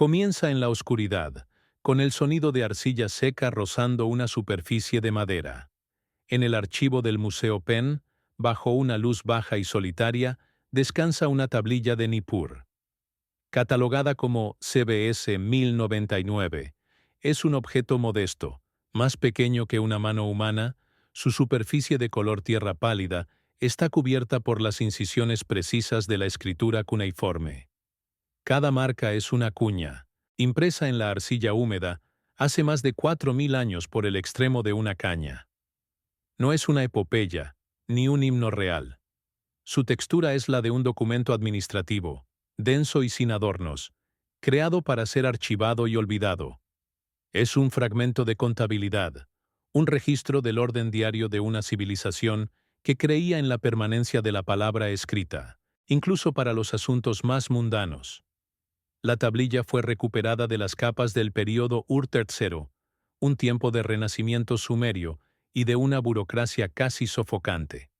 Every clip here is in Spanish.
Comienza en la oscuridad, con el sonido de arcilla seca rozando una superficie de madera. En el archivo del Museo Penn, bajo una luz baja y solitaria, descansa una tablilla de Nippur. Catalogada como CBS 1099, es un objeto modesto, más pequeño que una mano humana. Su superficie de color tierra pálida está cubierta por las incisiones precisas de la escritura cuneiforme. Cada marca es una cuña, impresa en la arcilla húmeda, hace más de 4000 años por el extremo de una caña. No es una epopeya, ni un himno real. Su textura es la de un documento administrativo, denso y sin adornos, creado para ser archivado y olvidado. Es un fragmento de contabilidad, un registro del orden diario de una civilización que creía en la permanencia de la palabra escrita, incluso para los asuntos más mundanos. La tablilla fue recuperada de las capas del período Ur III, un tiempo de renacimiento sumerio y de una burocracia casi sofocante.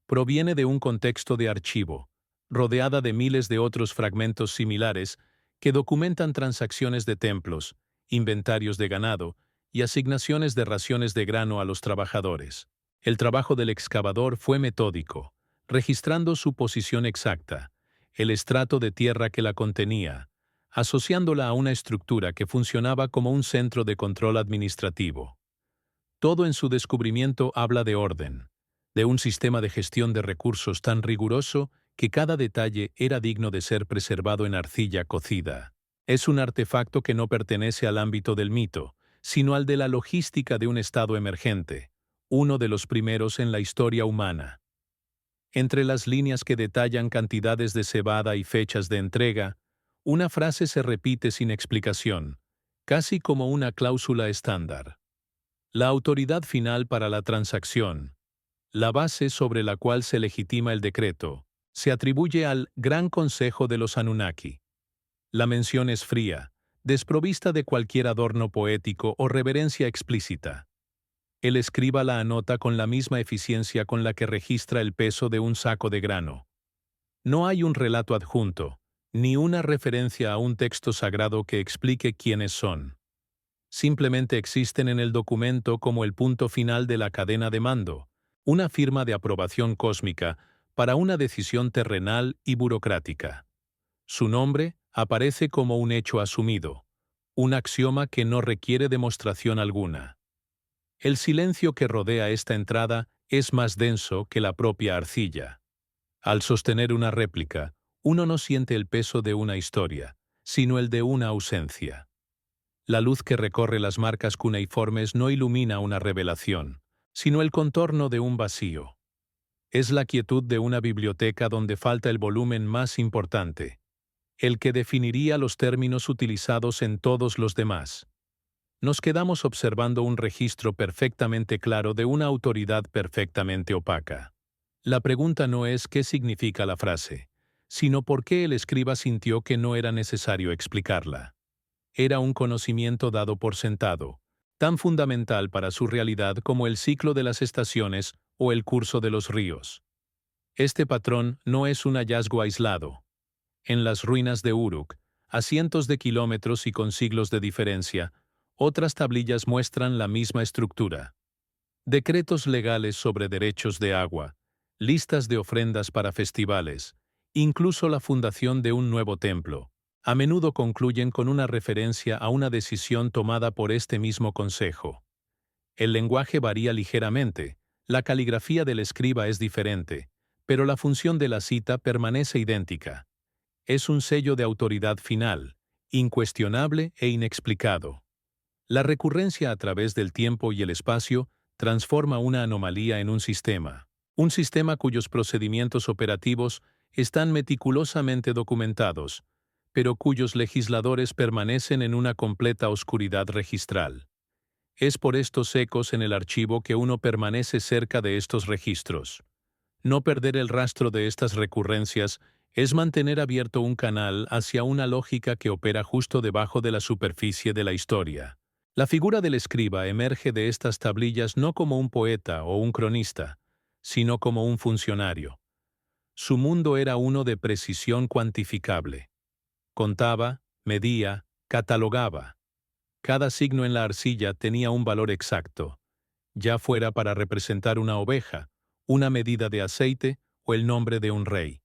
Proviene de un contexto de archivo, rodeada de miles de otros fragmentos similares que documentan transacciones de templos, inventarios de ganado y asignaciones de raciones de grano a los trabajadores. El trabajo del excavador fue metódico, registrando su posición exacta, el estrato de tierra que la contenía, asociándola a una estructura que funcionaba como un centro de control administrativo. Todo en su descubrimiento habla de orden, de un sistema de gestión de recursos tan riguroso que cada detalle era digno de ser preservado en arcilla cocida. Es un artefacto que no pertenece al ámbito del mito, sino al de la logística de un estado emergente, uno de los primeros en la historia humana. Entre las líneas que detallan cantidades de cebada y fechas de entrega, una frase se repite sin explicación, casi como una cláusula estándar. La autoridad final para la transacción, la base sobre la cual se legitima el decreto, se atribuye al Gran Consejo de los Anunnaki. La mención es fría, desprovista de cualquier adorno poético o reverencia explícita. El escriba la anota con la misma eficiencia con la que registra el peso de un saco de grano. No hay un relato adjunto, ni una referencia a un texto sagrado que explique quiénes son. Simplemente existen en el documento como el punto final de la cadena de mando, una firma de aprobación cósmica para una decisión terrenal y burocrática. Su nombre aparece como un hecho asumido, un axioma que no requiere demostración alguna. El silencio que rodea esta entrada es más denso que la propia arcilla. Al sostener una réplica, uno no siente el peso de una historia, sino el de una ausencia. La luz que recorre las marcas cuneiformes no ilumina una revelación, sino el contorno de un vacío. Es la quietud de una biblioteca donde falta el volumen más importante, el que definiría los términos utilizados en todos los demás. Nos quedamos observando un registro perfectamente claro de una autoridad perfectamente opaca. La pregunta no es qué significa la frase, sino por qué el escriba sintió que no era necesario explicarla. Era un conocimiento dado por sentado, tan fundamental para su realidad como el ciclo de las estaciones o el curso de los ríos. Este patrón no es un hallazgo aislado. En las ruinas de Uruk, a cientos de kilómetros y con siglos de diferencia, otras tablillas muestran la misma estructura. Decretos legales sobre derechos de agua, listas de ofrendas para festivales, incluso la fundación de un nuevo templo, a menudo concluyen con una referencia a una decisión tomada por este mismo consejo. El lenguaje varía ligeramente, la caligrafía del escriba es diferente, pero la función de la cita permanece idéntica. Es un sello de autoridad final, incuestionable e inexplicado. La recurrencia a través del tiempo y el espacio transforma una anomalía en un sistema cuyos procedimientos operativos están meticulosamente documentados, pero cuyos legisladores permanecen en una completa oscuridad registral. Es por estos ecos en el archivo que uno permanece cerca de estos registros. No perder el rastro de estas recurrencias es mantener abierto un canal hacia una lógica que opera justo debajo de la superficie de la historia. La figura del escriba emerge de estas tablillas no como un poeta o un cronista, sino como un funcionario. Su mundo era uno de precisión cuantificable. Contaba, medía, catalogaba. Cada signo en la arcilla tenía un valor exacto, ya fuera para representar una oveja, una medida de aceite o el nombre de un rey.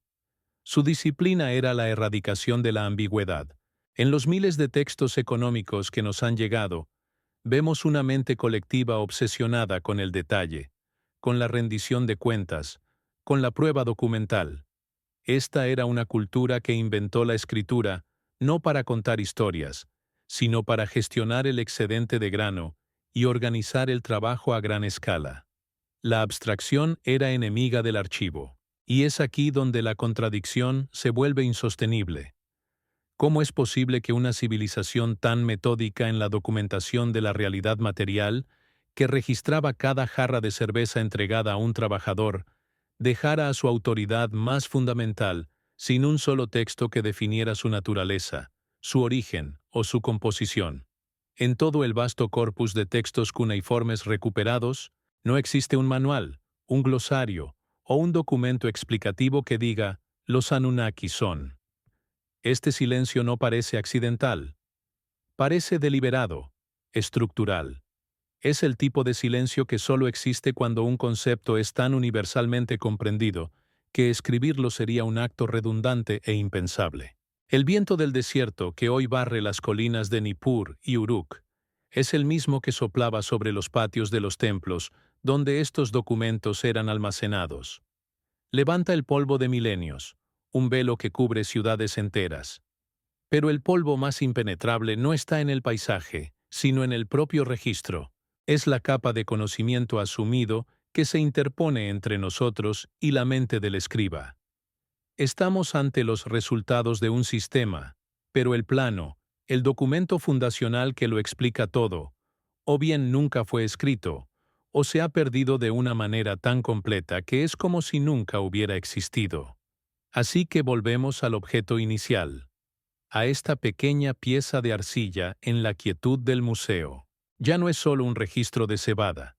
Su disciplina era la erradicación de la ambigüedad. En los miles de textos económicos que nos han llegado, vemos una mente colectiva obsesionada con el detalle, con la rendición de cuentas, con la prueba documental. Esta era una cultura que inventó la escritura no para contar historias, sino para gestionar el excedente de grano y organizar el trabajo a gran escala. La abstracción era enemiga del archivo. Y es aquí donde la contradicción se vuelve insostenible. ¿Cómo es posible que una civilización tan metódica en la documentación de la realidad material, que registraba cada jarra de cerveza entregada a un trabajador, dejara a su autoridad más fundamental sin un solo texto que definiera su naturaleza, su origen o su composición? En todo el vasto corpus de textos cuneiformes recuperados, no existe un manual, un glosario o un documento explicativo que diga, los Anunnaki son. Este silencio no parece accidental, parece deliberado, estructural. Es el tipo de silencio que solo existe cuando un concepto es tan universalmente comprendido que escribirlo sería un acto redundante e impensable. El viento del desierto que hoy barre las colinas de Nippur y Uruk es el mismo que soplaba sobre los patios de los templos donde estos documentos eran almacenados. Levanta el polvo de milenios, un velo que cubre ciudades enteras. Pero el polvo más impenetrable no está en el paisaje, sino en el propio registro. Es la capa de conocimiento asumido que se interpone entre nosotros y la mente del escriba. Estamos ante los resultados de un sistema, pero el plano, el documento fundacional que lo explica todo, o bien nunca fue escrito, o se ha perdido de una manera tan completa que es como si nunca hubiera existido. Así que volvemos al objeto inicial, a esta pequeña pieza de arcilla en la quietud del museo. Ya no es solo un registro de cebada.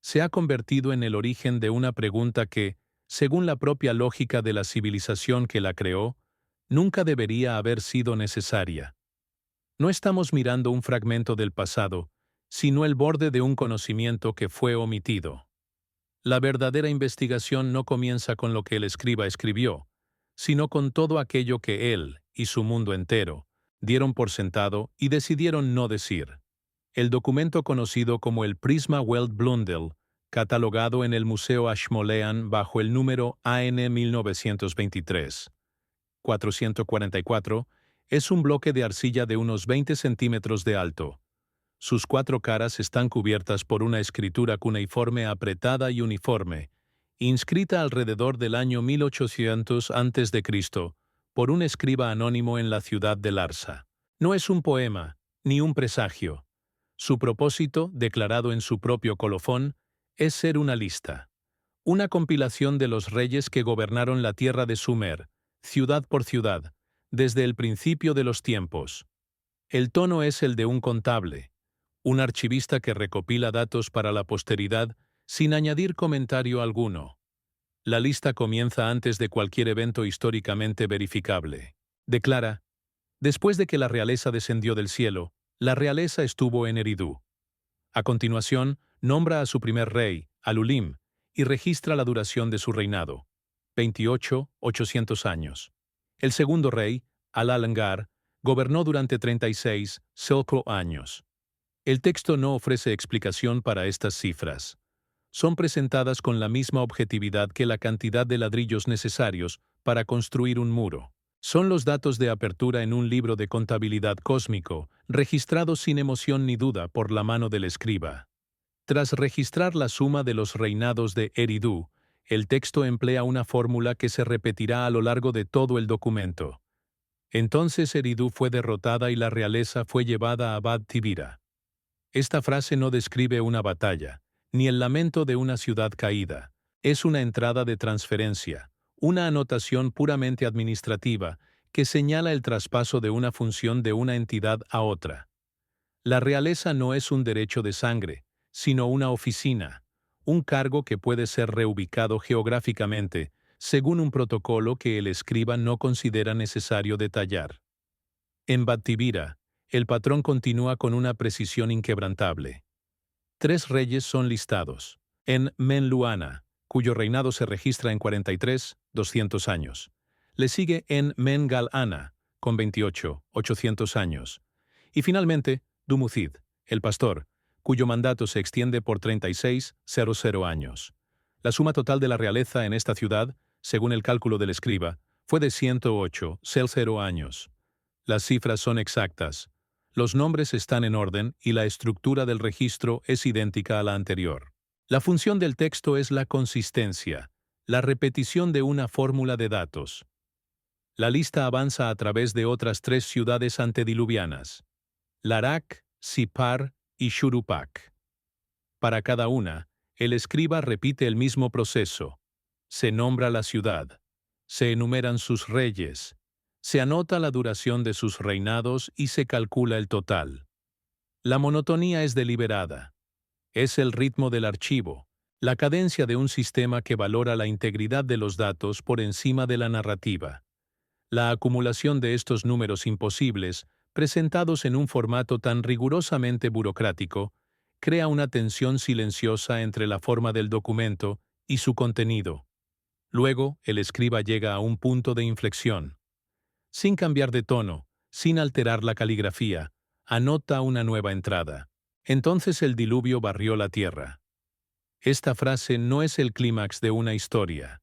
Se ha convertido en el origen de una pregunta que, según la propia lógica de la civilización que la creó, nunca debería haber sido necesaria. No estamos mirando un fragmento del pasado, sino el borde de un conocimiento que fue omitido. La verdadera investigación no comienza con lo que el escriba escribió, sino con todo aquello que él y su mundo entero dieron por sentado y decidieron no decir. El documento conocido como el Prisma Welt Blundell, catalogado en el Museo Ashmolean bajo el número AN 1923, 444, es un bloque de arcilla de unos 20 centímetros de alto. Sus cuatro caras están cubiertas por una escritura cuneiforme apretada y uniforme, inscrita alrededor del año 1800 a.C., por un escriba anónimo en la ciudad de Larsa. No es un poema, ni un presagio. Su propósito, declarado en su propio colofón, es ser una lista. Una compilación de los reyes que gobernaron la tierra de Sumer, ciudad por ciudad, desde el principio de los tiempos. El tono es el de un contable, un archivista que recopila datos para la posteridad sin añadir comentario alguno. La lista comienza antes de cualquier evento históricamente verificable. Declara, después de que la realeza descendió del cielo, la realeza estuvo en Eridú. A continuación, nombra a su primer rey, Alulim, y registra la duración de su reinado, 800 años. El segundo rey, Al-Alangar, gobernó durante 36 años. El texto no ofrece explicación para estas cifras. Son presentadas con la misma objetividad que la cantidad de ladrillos necesarios para construir un muro. Son los datos de apertura en un libro de contabilidad cósmico, registrados sin emoción ni duda por la mano del escriba. Tras registrar la suma de los reinados de Eridú, el texto emplea una fórmula que se repetirá a lo largo de todo el documento. Entonces Eridú fue derrotada y la realeza fue llevada a Bad Tibira. Esta frase no describe una batalla, ni el lamento de una ciudad caída. Es una entrada de transferencia, una anotación puramente administrativa que señala el traspaso de una función de una entidad a otra. La realeza no es un derecho de sangre, sino una oficina, un cargo que puede ser reubicado geográficamente, según un protocolo que el escriba no considera necesario detallar. En Battibira, el patrón continúa con una precisión inquebrantable. 3 reyes son listados. En Menluana, cuyo reinado se registra en 43, 200 años. Le sigue en Men-Gal-Ana, con 28, 800 años. Y finalmente, Dumucid, el pastor, cuyo mandato se extiende por 36, 00 años. La suma total de la realeza en esta ciudad, según el cálculo del escriba, fue de 108, 00 años. Las cifras son exactas. Los nombres están en orden y la estructura del registro es idéntica a la anterior. La función del texto es la consistencia, la repetición de una fórmula de datos. La lista avanza a través de otras 3 ciudades antediluvianas: Larak, Sipar y Shurupak. Para cada una, el escriba repite el mismo proceso. Se nombra la ciudad, se enumeran sus reyes, se anota la duración de sus reinados y se calcula el total. La monotonía es deliberada. Es el ritmo del archivo, la cadencia de un sistema que valora la integridad de los datos por encima de la narrativa. La acumulación de estos números imposibles, presentados en un formato tan rigurosamente burocrático, crea una tensión silenciosa entre la forma del documento y su contenido. Luego, el escriba llega a un punto de inflexión. Sin cambiar de tono, sin alterar la caligrafía, anota una nueva entrada. Entonces el diluvio barrió la tierra. Esta frase no es el clímax de una historia.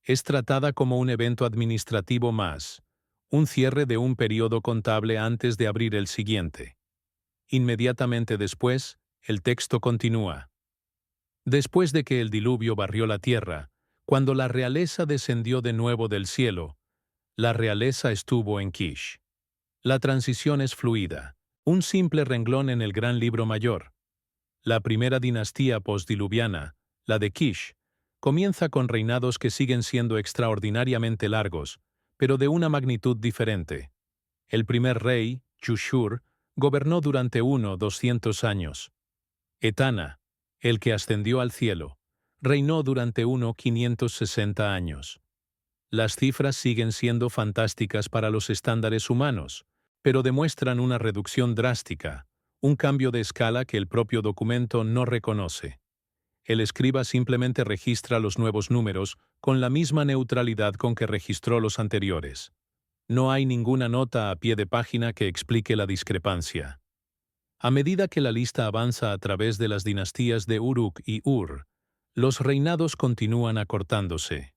Es tratada como un evento administrativo más, un cierre de un periodo contable antes de abrir el siguiente. Inmediatamente después, el texto continúa. Después de que el diluvio barrió la tierra, cuando la realeza descendió de nuevo del cielo, la realeza estuvo en Kish. La transición es fluida, un simple renglón en el gran libro mayor. La primera dinastía postdiluviana, la de Kish, comienza con reinados que siguen siendo extraordinariamente largos, pero de una magnitud diferente. El primer rey, Chushur, gobernó durante 200 años. Etana, el que ascendió al cielo, reinó durante 560 años. Las cifras siguen siendo fantásticas para los estándares humanos, pero demuestran una reducción drástica, un cambio de escala que el propio documento no reconoce. El escriba simplemente registra los nuevos números con la misma neutralidad con que registró los anteriores. No hay ninguna nota a pie de página que explique la discrepancia. A medida que la lista avanza a través de las dinastías de Uruk y Ur, los reinados continúan acortándose.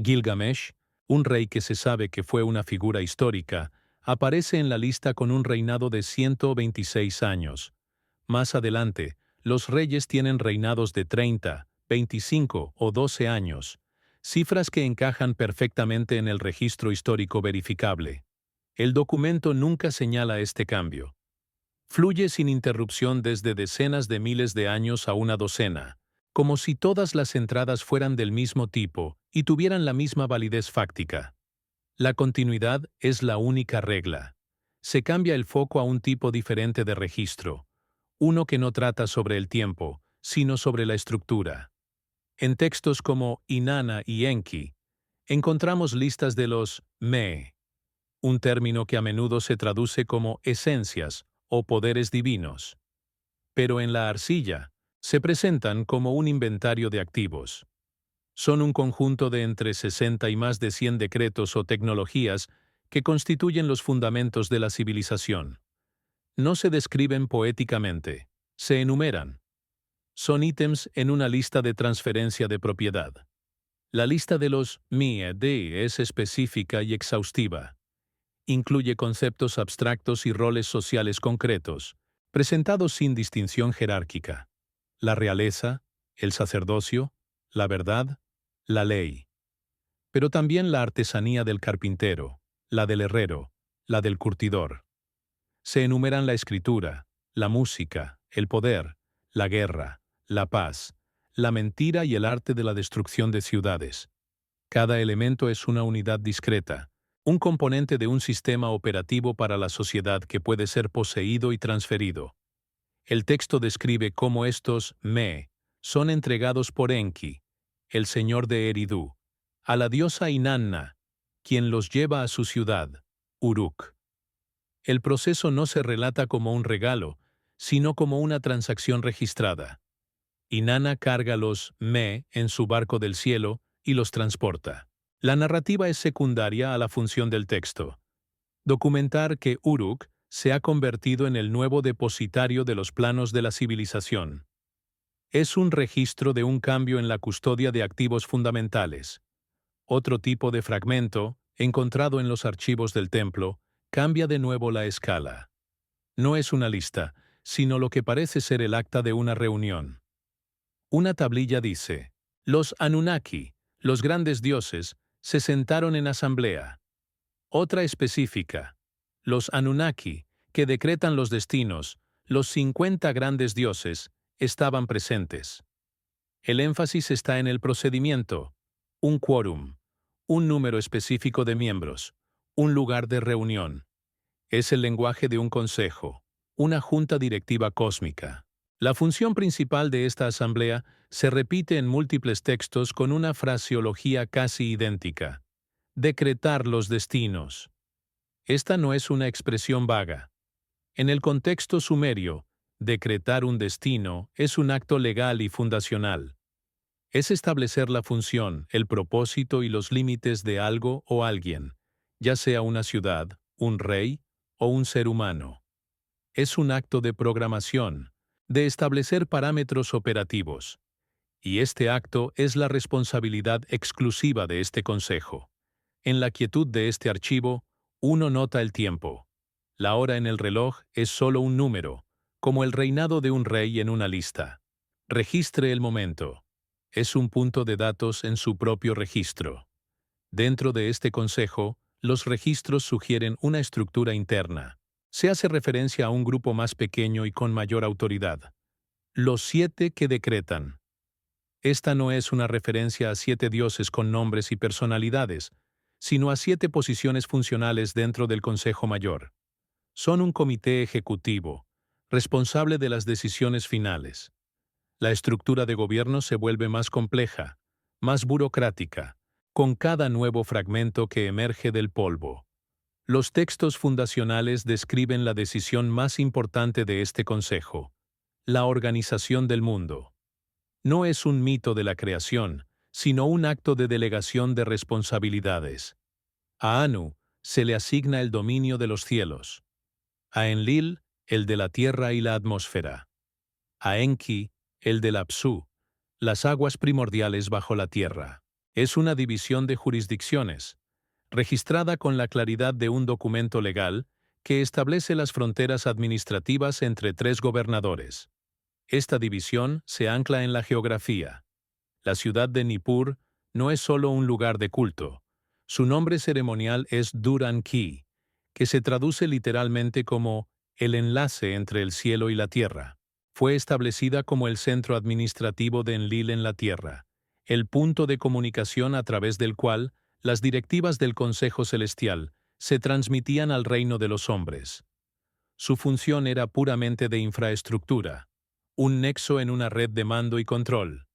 Gilgamesh, un rey que se sabe que fue una figura histórica, aparece en la lista con un reinado de 126 años. Más adelante, los reyes tienen reinados de 30, 25 o 12 años, cifras que encajan perfectamente en el registro histórico verificable. El documento nunca señala este cambio. Fluye sin interrupción desde decenas de miles de años a una docena, como si todas las entradas fueran del mismo tipo y tuvieran la misma validez fáctica. La continuidad es la única regla. Se cambia el foco a un tipo diferente de registro, uno que no trata sobre el tiempo, sino sobre la estructura. En textos como Inanna y Enki, encontramos listas de los me, un término que a menudo se traduce como esencias o poderes divinos. Pero en la arcilla, se presentan como un inventario de activos. Son un conjunto de entre 60 y más de 100 decretos o tecnologías que constituyen los fundamentos de la civilización. No se describen poéticamente, se enumeran. Son ítems en una lista de transferencia de propiedad. La lista de los MIE-D es específica y exhaustiva. Incluye conceptos abstractos y roles sociales concretos, presentados sin distinción jerárquica. La realeza, el sacerdocio, la verdad, la ley. Pero también la artesanía del carpintero, la del herrero, la del curtidor. Se enumeran la escritura, la música, el poder, la guerra, la paz, la mentira y el arte de la destrucción de ciudades. Cada elemento es una unidad discreta, un componente de un sistema operativo para la sociedad que puede ser poseído y transferido. El texto describe cómo estos me son entregados por Enki, el señor de Eridu, a la diosa Inanna, quien los lleva a su ciudad, Uruk. El proceso no se relata como un regalo, sino como una transacción registrada. Inanna carga los me en su barco del cielo y los transporta. La narrativa es secundaria a la función del texto. Documentar que Uruk se ha convertido en el nuevo depositario de los planos de la civilización. Es un registro de un cambio en la custodia de activos fundamentales. Otro tipo de fragmento, encontrado en los archivos del templo, cambia de nuevo la escala. No es una lista, sino lo que parece ser el acta de una reunión. Una tablilla dice: los Anunnaki, los grandes dioses, se sentaron en asamblea. Otra específica: los Anunnaki, que decretan los destinos, los 50 grandes dioses, estaban presentes. El énfasis está en el procedimiento: un quórum, un número específico de miembros, un lugar de reunión. Es el lenguaje de un consejo, una junta directiva cósmica. La función principal de esta asamblea se repite en múltiples textos con una fraseología casi idéntica: decretar los destinos. Esta no es una expresión vaga. En el contexto sumerio, decretar un destino es un acto legal y fundacional. Es establecer la función, el propósito y los límites de algo o alguien, ya sea una ciudad, un rey o un ser humano. Es un acto de programación, de establecer parámetros operativos. Y este acto es la responsabilidad exclusiva de este consejo. En la quietud de este archivo, uno nota el tiempo. La hora en el reloj es solo un número, como el reinado de un rey en una lista. Registre el momento. Es un punto de datos en su propio registro. Dentro de este consejo, los registros sugieren una estructura interna. Se hace referencia a un grupo más pequeño y con mayor autoridad: los 7 que decretan. Esta no es una referencia a 7 dioses con nombres y personalidades, sino a 7 posiciones funcionales dentro del Consejo Mayor. Son un comité ejecutivo, responsable de las decisiones finales. La estructura de gobierno se vuelve más compleja, más burocrática, con cada nuevo fragmento que emerge del polvo. Los textos fundacionales describen la decisión más importante de este consejo: la organización del mundo. No es un mito de la creación, sino un acto de delegación de responsabilidades. A Anu se le asigna el dominio de los cielos. A Enlil, el de la tierra y la atmósfera. A Enki, el de la Apsu, las aguas primordiales bajo la tierra. Es una división de jurisdicciones, registrada con la claridad de un documento legal que establece las fronteras administrativas entre 3 gobernadores. Esta división se ancla en la geografía. La ciudad de Nippur no es solo un lugar de culto. Su nombre ceremonial es Dur-Anki, que se traduce literalmente como el enlace entre el cielo y la tierra. Fue establecida como el centro administrativo de Enlil en la tierra, el punto de comunicación a través del cual las directivas del Consejo Celestial se transmitían al reino de los hombres. Su función era puramente de infraestructura, un nexo en una red de mando y control.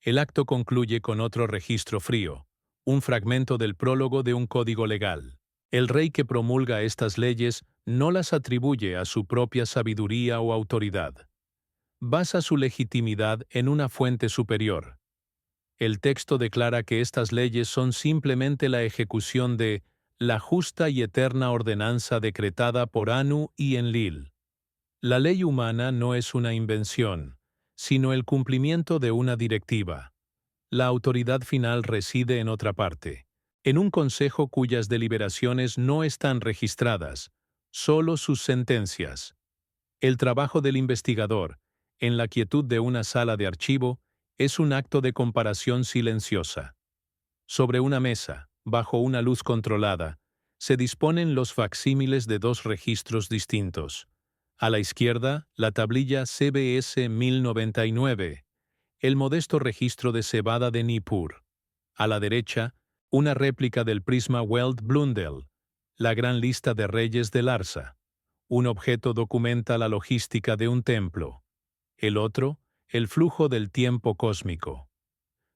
El acto concluye con otro registro frío, un fragmento del prólogo de un código legal. El rey que promulga estas leyes no las atribuye a su propia sabiduría o autoridad. Basa su legitimidad en una fuente superior. El texto declara que estas leyes son simplemente la ejecución de la justa y eterna ordenanza decretada por Anu y Enlil. La ley humana no es una invención, sino el cumplimiento de una directiva. La autoridad final reside en otra parte, en un consejo cuyas deliberaciones no están registradas, solo sus sentencias. El trabajo del investigador, en la quietud de una sala de archivo, es un acto de comparación silenciosa. Sobre una mesa, bajo una luz controlada, se disponen los facsímiles de 2 registros distintos. A la izquierda, la tablilla CBS 1099, el modesto registro de cebada de Nippur. A la derecha, una réplica del prisma Weld Blundell, la gran lista de reyes de Larsa. Un objeto documenta la logística de un templo. El otro, el flujo del tiempo cósmico.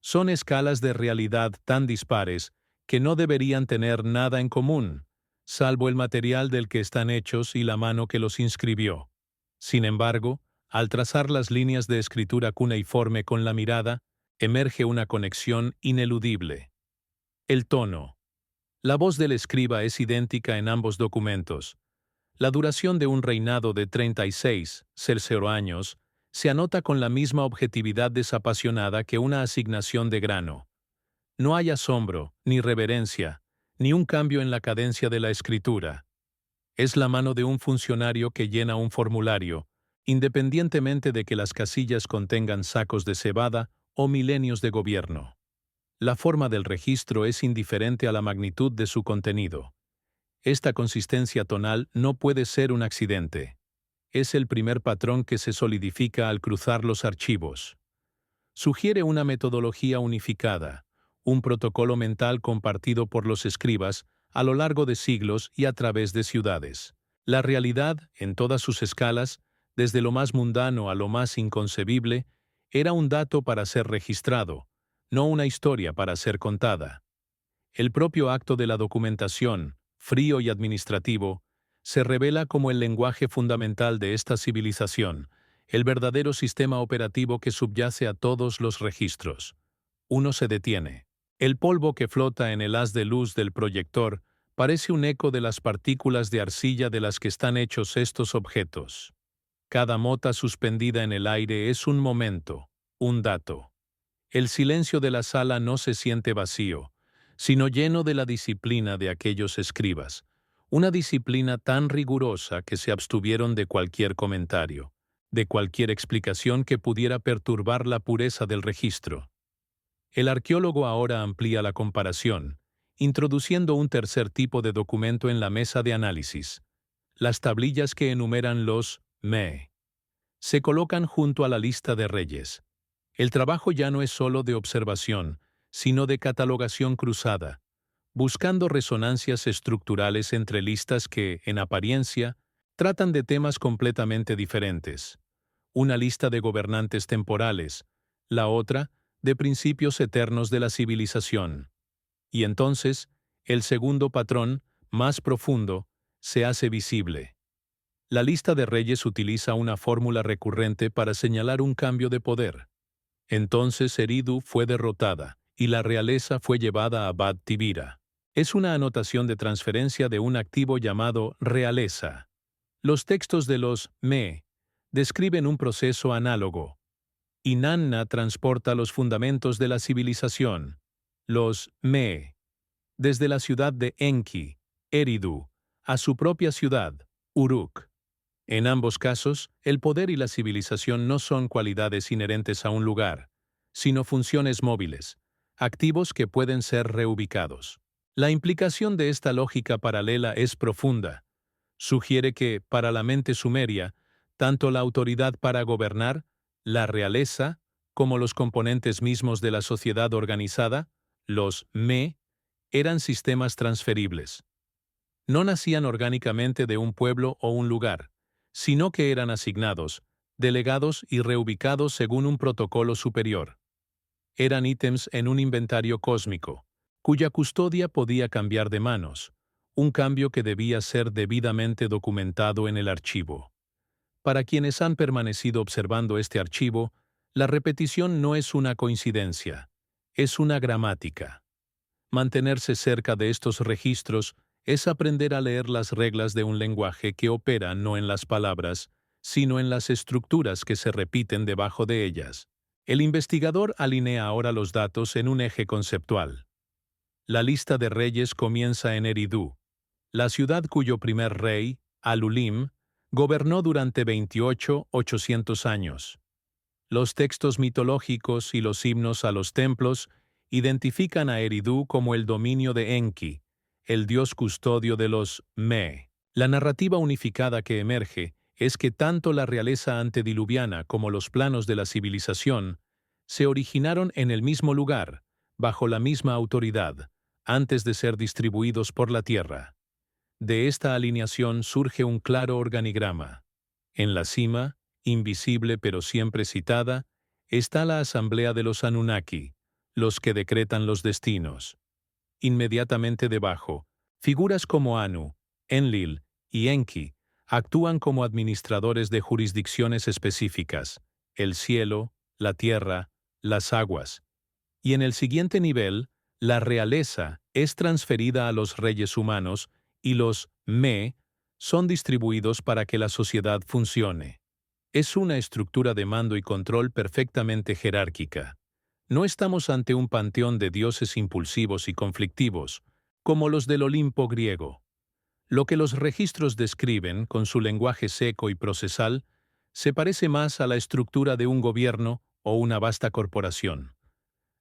Son escalas de realidad tan dispares que no deberían tener nada en común, salvo el material del que están hechos y la mano que los inscribió. Sin embargo, al trazar las líneas de escritura cuneiforme con la mirada, emerge una conexión ineludible. El tono. La voz del escriba es idéntica en ambos documentos. La duración de un reinado de 36 años se anota con la misma objetividad desapasionada que una asignación de grano. No hay asombro, ni reverencia, ni un cambio en la cadencia de la escritura. Es la mano de un funcionario que llena un formulario, independientemente de que las casillas contengan sacos de cebada o milenios de gobierno. La forma del registro es indiferente a la magnitud de su contenido. Esta consistencia tonal no puede ser un accidente. Es el primer patrón que se solidifica al cruzar los archivos. Sugiere una metodología unificada, un protocolo mental compartido por los escribas a lo largo de siglos y a través de ciudades. La realidad, en todas sus escalas, desde lo más mundano a lo más inconcebible, era un dato para ser registrado, no una historia para ser contada. El propio acto de la documentación, frío y administrativo, se revela como el lenguaje fundamental de esta civilización, el verdadero sistema operativo que subyace a todos los registros. Uno se detiene. El polvo que flota en el haz de luz del proyector parece un eco de las partículas de arcilla de las que están hechos estos objetos. Cada mota suspendida en el aire es un momento, un dato. El silencio de la sala no se siente vacío, sino lleno de la disciplina de aquellos escribas, una disciplina tan rigurosa que se abstuvieron de cualquier comentario, de cualquier explicación que pudiera perturbar la pureza del registro. El arqueólogo ahora amplía la comparación, introduciendo un tercer tipo de documento en la mesa de análisis. Las tablillas que enumeran los me se colocan junto a la lista de reyes. El trabajo ya no es solo de observación, sino de catalogación cruzada, buscando resonancias estructurales entre listas que, en apariencia, tratan de temas completamente diferentes. Una lista de gobernantes temporales, la otra, de principios eternos de la civilización. Y entonces, el segundo patrón, más profundo, se hace visible. La lista de reyes utiliza una fórmula recurrente para señalar un cambio de poder. Entonces Eridu fue derrotada, y la realeza fue llevada a Bad Tibira. Es una anotación de transferencia de un activo llamado realeza. Los textos de los me describen un proceso análogo. Inanna transporta los fundamentos de la civilización, los me, desde la ciudad de Enki, Eridu, a su propia ciudad, Uruk. En ambos casos, el poder y la civilización no son cualidades inherentes a un lugar, sino funciones móviles, activos que pueden ser reubicados. La implicación de esta lógica paralela es profunda. Sugiere que, para la mente sumeria, tanto la autoridad para gobernar, la realeza, como los componentes mismos de la sociedad organizada, los me, eran sistemas transferibles. No nacían orgánicamente de un pueblo o un lugar, sino que eran asignados, delegados y reubicados según un protocolo superior. Eran ítems en un inventario cósmico, cuya custodia podía cambiar de manos, un cambio que debía ser debidamente documentado en el archivo. Para quienes han permanecido observando este archivo, la repetición no es una coincidencia, es una gramática. Mantenerse cerca de estos registros es aprender a leer las reglas de un lenguaje que opera no en las palabras, sino en las estructuras que se repiten debajo de ellas. El investigador alinea ahora los datos en un eje conceptual. La lista de reyes comienza en Eridu, la ciudad cuyo primer rey, Alulim, gobernó durante 800 años. Los textos mitológicos y los himnos a los templos identifican a Eridu como el dominio de Enki, el dios custodio de los me. La narrativa unificada que emerge es que tanto la realeza antediluviana como los planos de la civilización se originaron en el mismo lugar, bajo la misma autoridad, antes de ser distribuidos por la tierra. De esta alineación surge un claro organigrama. En la cima, invisible pero siempre citada, está la asamblea de los Anunnaki, los que decretan los destinos. Inmediatamente debajo, figuras como Anu, Enlil y Enki actúan como administradores de jurisdicciones específicas, el cielo, la tierra, las aguas. Y en el siguiente nivel, la realeza es transferida a los reyes humanos y los son distribuidos para que la sociedad funcione. Es una estructura de mando y control perfectamente jerárquica. No estamos ante un panteón de dioses impulsivos y conflictivos, como los del Olimpo griego. Lo que los registros describen, con su lenguaje seco y procesal, se parece más a la estructura de un gobierno o una vasta corporación.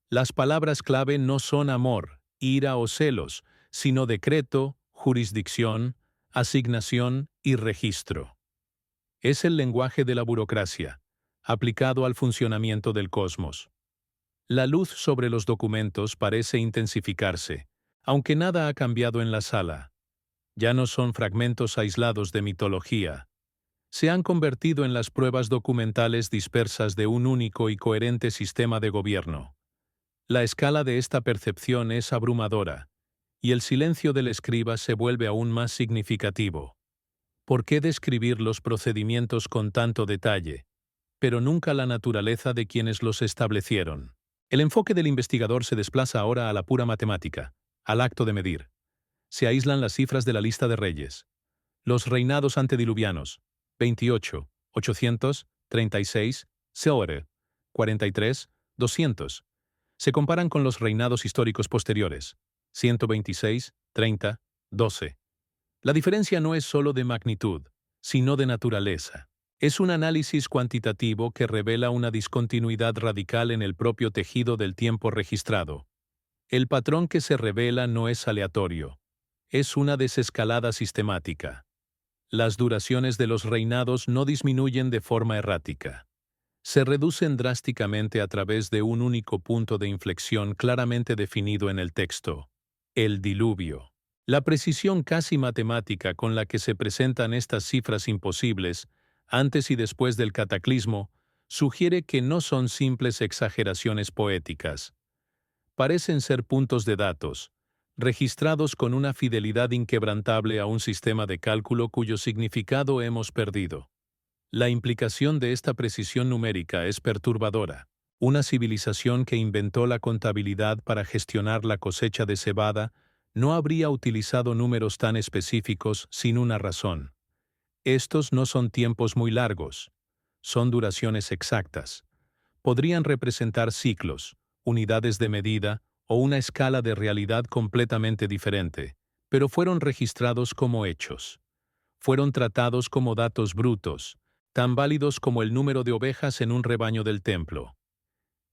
Las palabras clave no son amor, ira o celos, sino decreto, jurisdicción, asignación y registro. Es el lenguaje de la burocracia, aplicado al funcionamiento del cosmos. La luz sobre los documentos parece intensificarse, aunque nada ha cambiado en la sala. Ya no son fragmentos aislados de mitología. Se han convertido en las pruebas documentales dispersas de un único y coherente sistema de gobierno. La escala de esta percepción es abrumadora, y el silencio del escriba se vuelve aún más significativo. ¿Por qué describir los procedimientos con tanto detalle, pero nunca la naturaleza de quienes los establecieron? El enfoque del investigador se desplaza ahora a la pura matemática, al acto de medir. Se aíslan las cifras de la lista de reyes. Los reinados antediluvianos, 28, 836, Seore, 43, 200. Se comparan con los reinados históricos posteriores, 126, 30, 12. La diferencia no es solo de magnitud, sino de naturaleza. Es un análisis cuantitativo que revela una discontinuidad radical en el propio tejido del tiempo registrado. El patrón que se revela no es aleatorio. Es una desescalada sistemática. Las duraciones de los reinados no disminuyen de forma errática. Se reducen drásticamente a través de un único punto de inflexión claramente definido en el texto: el diluvio. La precisión casi matemática con la que se presentan estas cifras imposibles, antes y después del cataclismo, sugiere que no son simples exageraciones poéticas. Parecen ser puntos de datos, registrados con una fidelidad inquebrantable a un sistema de cálculo cuyo significado hemos perdido. La implicación de esta precisión numérica es perturbadora. Una civilización que inventó la contabilidad para gestionar la cosecha de cebada no habría utilizado números tan específicos sin una razón. Estos no son tiempos muy largos, son duraciones exactas. Podrían representar ciclos, unidades de medida o una escala de realidad completamente diferente, pero fueron registrados como hechos. Fueron tratados como datos brutos, tan válidos como el número de ovejas en un rebaño del templo.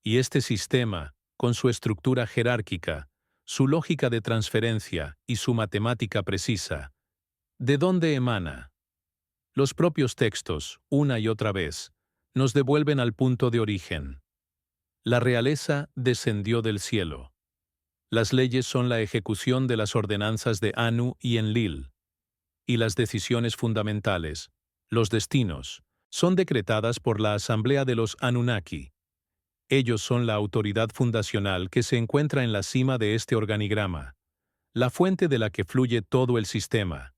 Y este sistema, con su estructura jerárquica, su lógica de transferencia y su matemática precisa, ¿de dónde emana? Los propios textos, una y otra vez, nos devuelven al punto de origen. La realeza descendió del cielo. Las leyes son la ejecución de las ordenanzas de Anu y Enlil. Y las decisiones fundamentales, los destinos, son decretadas por la Asamblea de los Anunnaki. Ellos son la autoridad fundacional que se encuentra en la cima de este organigrama, la fuente de la que fluye todo el sistema.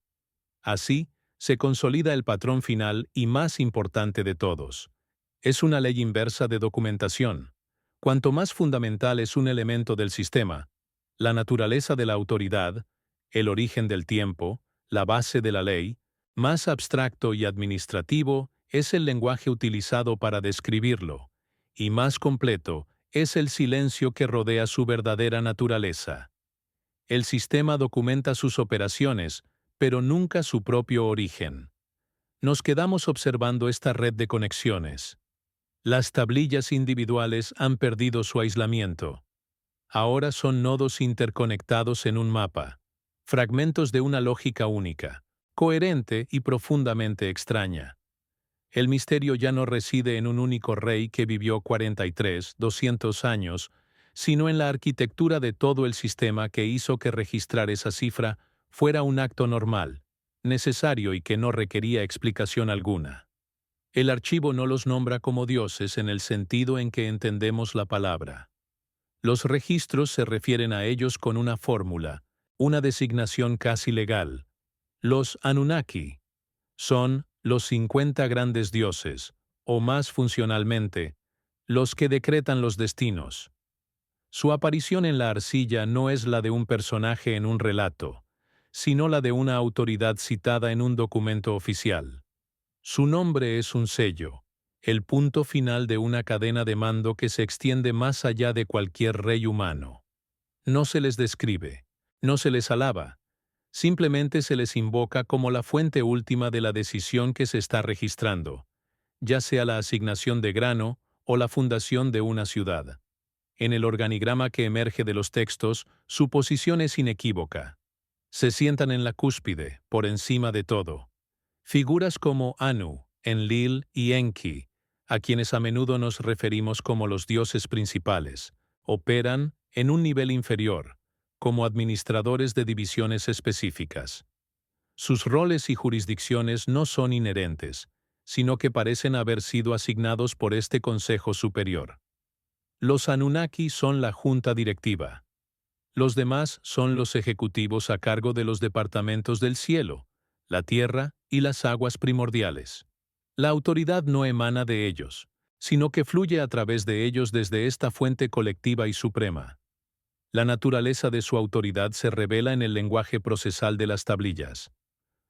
Así, se consolida el patrón final y más importante de todos. Es una ley inversa de documentación. Cuanto más fundamental es un elemento del sistema, la naturaleza de la autoridad, el origen del tiempo, la base de la ley, más abstracto y administrativo es el lenguaje utilizado para describirlo, y más completo es el silencio que rodea su verdadera naturaleza. El sistema documenta sus operaciones, pero nunca su propio origen. Nos quedamos observando esta red de conexiones. Las tablillas individuales han perdido su aislamiento. Ahora son nodos interconectados en un mapa, fragmentos de una lógica única, coherente y profundamente extraña. El misterio ya no reside en un único rey que vivió 43, 200 años, sino en la arquitectura de todo el sistema que hizo que registrar esa cifra fuera un acto normal, necesario y que no requería explicación alguna. El archivo no los nombra como dioses en el sentido en que entendemos la palabra. Los registros se refieren a ellos con una fórmula, una designación casi legal. Los Anunnaki son los 50 grandes dioses, o más funcionalmente, los que decretan los destinos. Su aparición en la arcilla no es la de un personaje en un relato, sino la de una autoridad citada en un documento oficial. Su nombre es un sello, el punto final de una cadena de mando que se extiende más allá de cualquier rey humano. No se les describe, no se les alaba, simplemente se les invoca como la fuente última de la decisión que se está registrando, ya sea la asignación de grano o la fundación de una ciudad. En el organigrama que emerge de los textos, su posición es inequívoca. Se sientan en la cúspide, por encima de todo. Figuras como Anu, Enlil y Enki, a quienes a menudo nos referimos como los dioses principales, operan en un nivel inferior, como administradores de divisiones específicas. Sus roles y jurisdicciones no son inherentes, sino que parecen haber sido asignados por este Consejo Superior. Los Anunnaki son la junta directiva. Los demás son los ejecutivos a cargo de los departamentos del cielo, la tierra y las aguas primordiales. La autoridad no emana de ellos, sino que fluye a través de ellos desde esta fuente colectiva y suprema. La naturaleza de su autoridad se revela en el lenguaje procesal de las tablillas.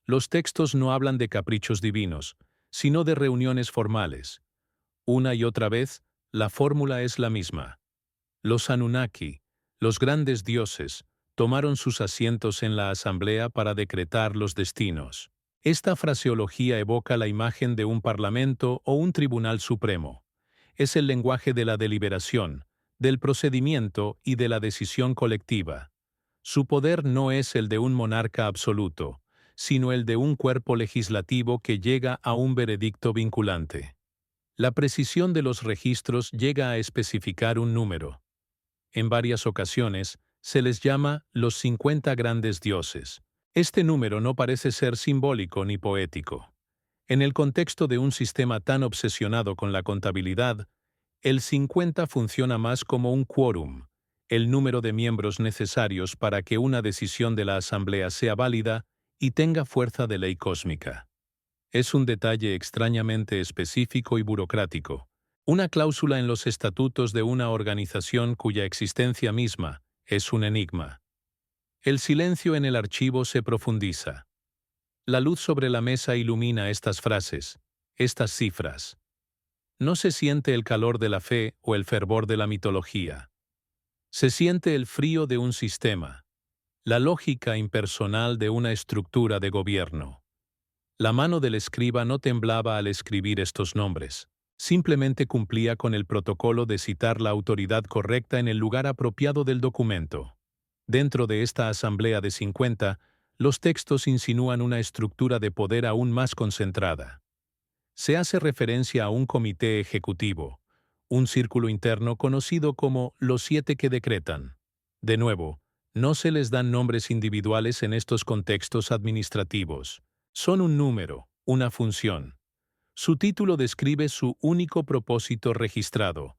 Los textos no hablan de caprichos divinos, sino de reuniones formales. Una y otra vez, la fórmula es la misma. Los Anunnaki, los grandes dioses, tomaron sus asientos en la asamblea para decretar los destinos. Esta fraseología evoca la imagen de un parlamento o un tribunal supremo. Es el lenguaje de la deliberación, del procedimiento y de la decisión colectiva. Su poder no es el de un monarca absoluto, sino el de un cuerpo legislativo que llega a un veredicto vinculante. La precisión de los registros llega a especificar un número. En varias ocasiones, se les llama los 50 grandes dioses. Este número no parece ser simbólico ni poético. En el contexto de un sistema tan obsesionado con la contabilidad, el 50 funciona más como un quórum, el número de miembros necesarios para que una decisión de la asamblea sea válida y tenga fuerza de ley cósmica. Es un detalle extrañamente específico y burocrático, una cláusula en los estatutos de una organización cuya existencia misma es un enigma. El silencio en el archivo se profundiza. La luz sobre la mesa ilumina estas frases, estas cifras. No se siente el calor de la fe o el fervor de la mitología. Se siente el frío de un sistema, la lógica impersonal de una estructura de gobierno. La mano del escriba no temblaba al escribir estos nombres. Simplemente cumplía con el protocolo de citar la autoridad correcta en el lugar apropiado del documento. Dentro de esta asamblea de 50, los textos insinúan una estructura de poder aún más concentrada. Se hace referencia a un comité ejecutivo, un círculo interno conocido como los 7 que decretan. De nuevo, no se les dan nombres individuales en estos contextos administrativos. Son un número, una función. Su título describe su único propósito registrado: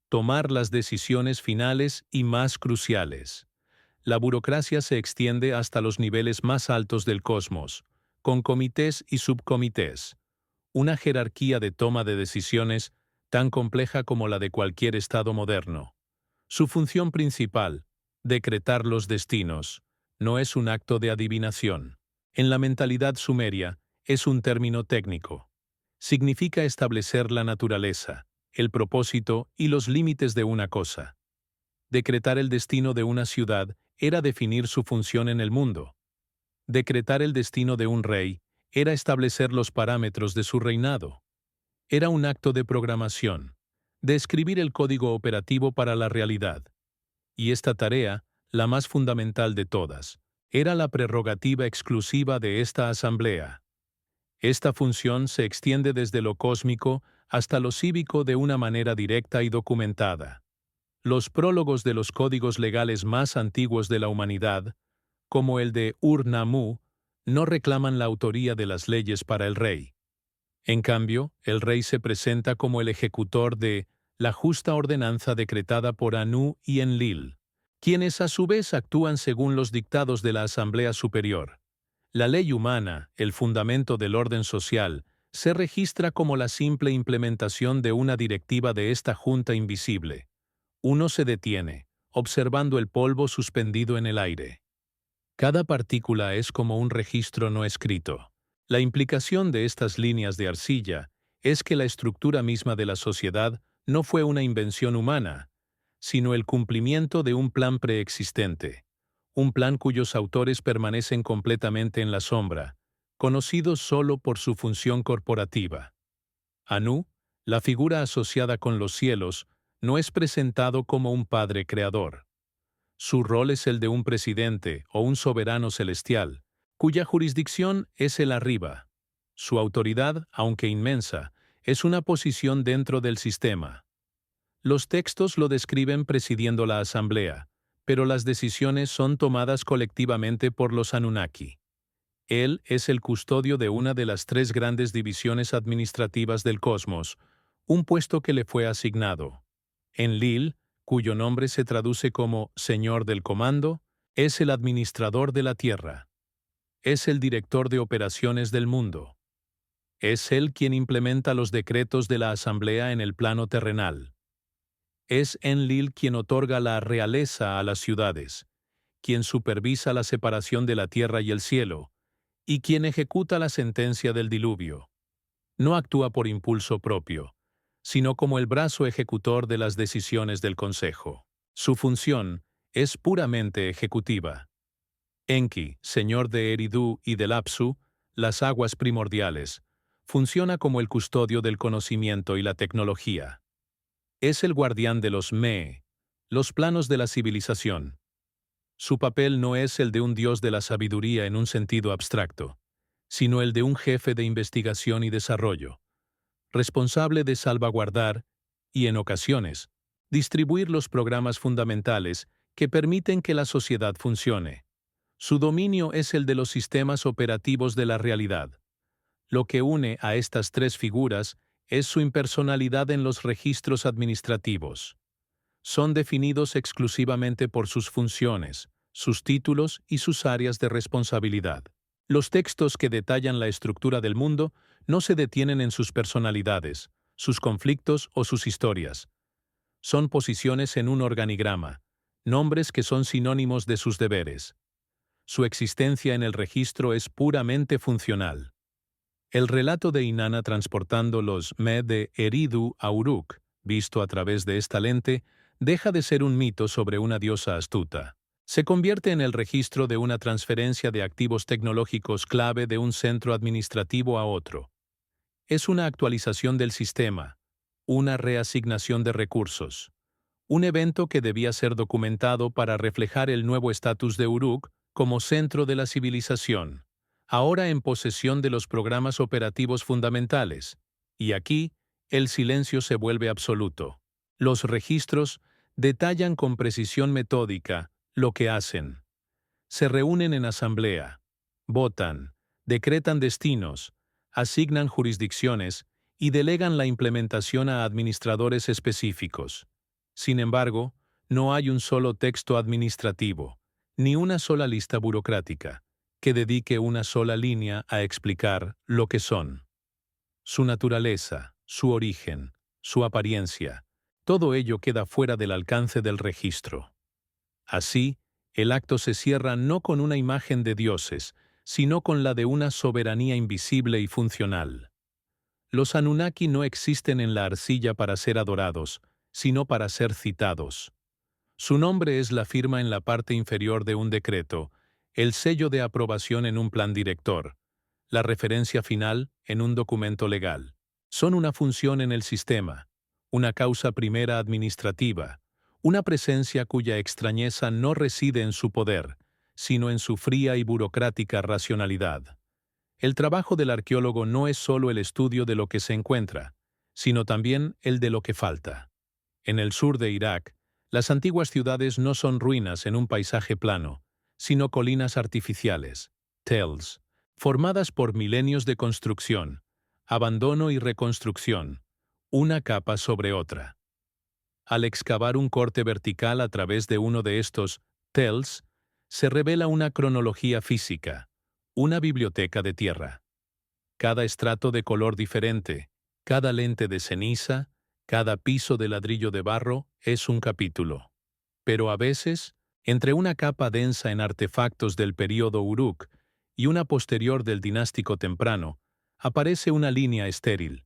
tomar las decisiones finales y más cruciales. La burocracia se extiende hasta los niveles más altos del cosmos, con comités y subcomités, una jerarquía de toma de decisiones tan compleja como la de cualquier Estado moderno. Su función principal, decretar los destinos, no es un acto de adivinación. En la mentalidad sumeria, es un término técnico. Significa establecer la naturaleza, el propósito y los límites de una cosa. Decretar el destino de una ciudad era definir su función en el mundo. Decretar el destino de un rey era establecer los parámetros de su reinado. Era un acto de programación, de escribir el código operativo para la realidad. Y esta tarea, la más fundamental de todas, era la prerrogativa exclusiva de esta asamblea. Esta función se extiende desde lo cósmico hasta lo cívico de una manera directa y documentada. Los prólogos de los códigos legales más antiguos de la humanidad, como el de Ur-Nammu, no reclaman la autoría de las leyes para el rey. En cambio, el rey se presenta como el ejecutor de la justa ordenanza decretada por Anu y Enlil, quienes a su vez actúan según los dictados de la Asamblea Superior. La ley humana, el fundamento del orden social, se registra como la simple implementación de una directiva de esta junta invisible. Uno se detiene, observando el polvo suspendido en el aire. Cada partícula es como un registro no escrito. La implicación de estas líneas de arcilla es que la estructura misma de la sociedad no fue una invención humana, sino el cumplimiento de un plan preexistente, un plan cuyos autores permanecen completamente en la sombra, conocidos solo por su función corporativa. Anu, la figura asociada con los cielos, no es presentado como un padre creador. Su rol es el de un presidente o un soberano celestial, cuya jurisdicción es el arriba. Su autoridad, aunque inmensa, es una posición dentro del sistema. Los textos lo describen presidiendo la asamblea, pero las decisiones son tomadas colectivamente por los Anunnaki. Él es el custodio de una de las tres grandes divisiones administrativas del cosmos, un puesto que le fue asignado. Enlil, cuyo nombre se traduce como Señor del Comando, es el administrador de la Tierra. Es el director de operaciones del mundo. Es él quien implementa los decretos de la Asamblea en el plano terrenal. Es Enlil quien otorga la realeza a las ciudades, quien supervisa la separación de la tierra y el cielo, y quien ejecuta la sentencia del diluvio. No actúa por impulso propio, sino como el brazo ejecutor de las decisiones del Consejo. Su función es puramente ejecutiva. Enki, señor de Eridu y del Apsu, las aguas primordiales, funciona como el custodio del conocimiento y la tecnología. Es el guardián de los Me, los planos de la civilización. Su papel no es el de un dios de la sabiduría en un sentido abstracto, sino el de un jefe de investigación y desarrollo, responsable de salvaguardar y, en ocasiones, distribuir los programas fundamentales que permiten que la sociedad funcione. Su dominio es el de los sistemas operativos de la realidad. Lo que une a estas tres figuras es su impersonalidad en los registros administrativos. Son definidos exclusivamente por sus funciones, sus títulos y sus áreas de responsabilidad. Los textos que detallan la estructura del mundo no se detienen en sus personalidades, sus conflictos o sus historias. Son posiciones en un organigrama, nombres que son sinónimos de sus deberes. Su existencia en el registro es puramente funcional. El relato de Inanna transportando los Me de Eridu a Uruk, visto a través de esta lente, deja de ser un mito sobre una diosa astuta. Se convierte en el registro de una transferencia de activos tecnológicos clave de un centro administrativo a otro. Es una actualización del sistema, una reasignación de recursos, un evento que debía ser documentado para reflejar el nuevo estatus de Uruk como centro de la civilización, ahora en posesión de los programas operativos fundamentales, y aquí el silencio se vuelve absoluto. Los registros detallan con precisión metódica lo que hacen. Se reúnen en asamblea, votan, decretan destinos, asignan jurisdicciones y delegan la implementación a administradores específicos. Sin embargo, no hay un solo texto administrativo, ni una sola lista burocrática, que dedique una sola línea a explicar lo que son. Su naturaleza, su origen, su apariencia, todo ello queda fuera del alcance del registro. Así, el acto se cierra no con una imagen de dioses, sino con la de una soberanía invisible y funcional. Los Anunnaki no existen en la arcilla para ser adorados, sino para ser citados. Su nombre es la firma en la parte inferior de un decreto, el sello de aprobación en un plan director, la referencia final en un documento legal. Son una función en el sistema, una causa primera administrativa, una presencia cuya extrañeza no reside en su poder, sino en su fría y burocrática racionalidad. El trabajo del arqueólogo no es solo el estudio de lo que se encuentra, sino también el de lo que falta. En el sur de Irak, las antiguas ciudades no son ruinas en un paisaje plano, sino colinas artificiales, tells, formadas por milenios de construcción, abandono y reconstrucción, una capa sobre otra. Al excavar un corte vertical a través de uno de estos tells, se revela una cronología física, Una biblioteca de tierra. Cada estrato de color diferente, cada lente de ceniza, cada piso de ladrillo de barro es un capítulo. Pero a veces, entre una capa densa en artefactos del período Uruk y una posterior del dinástico temprano, aparece una línea estéril.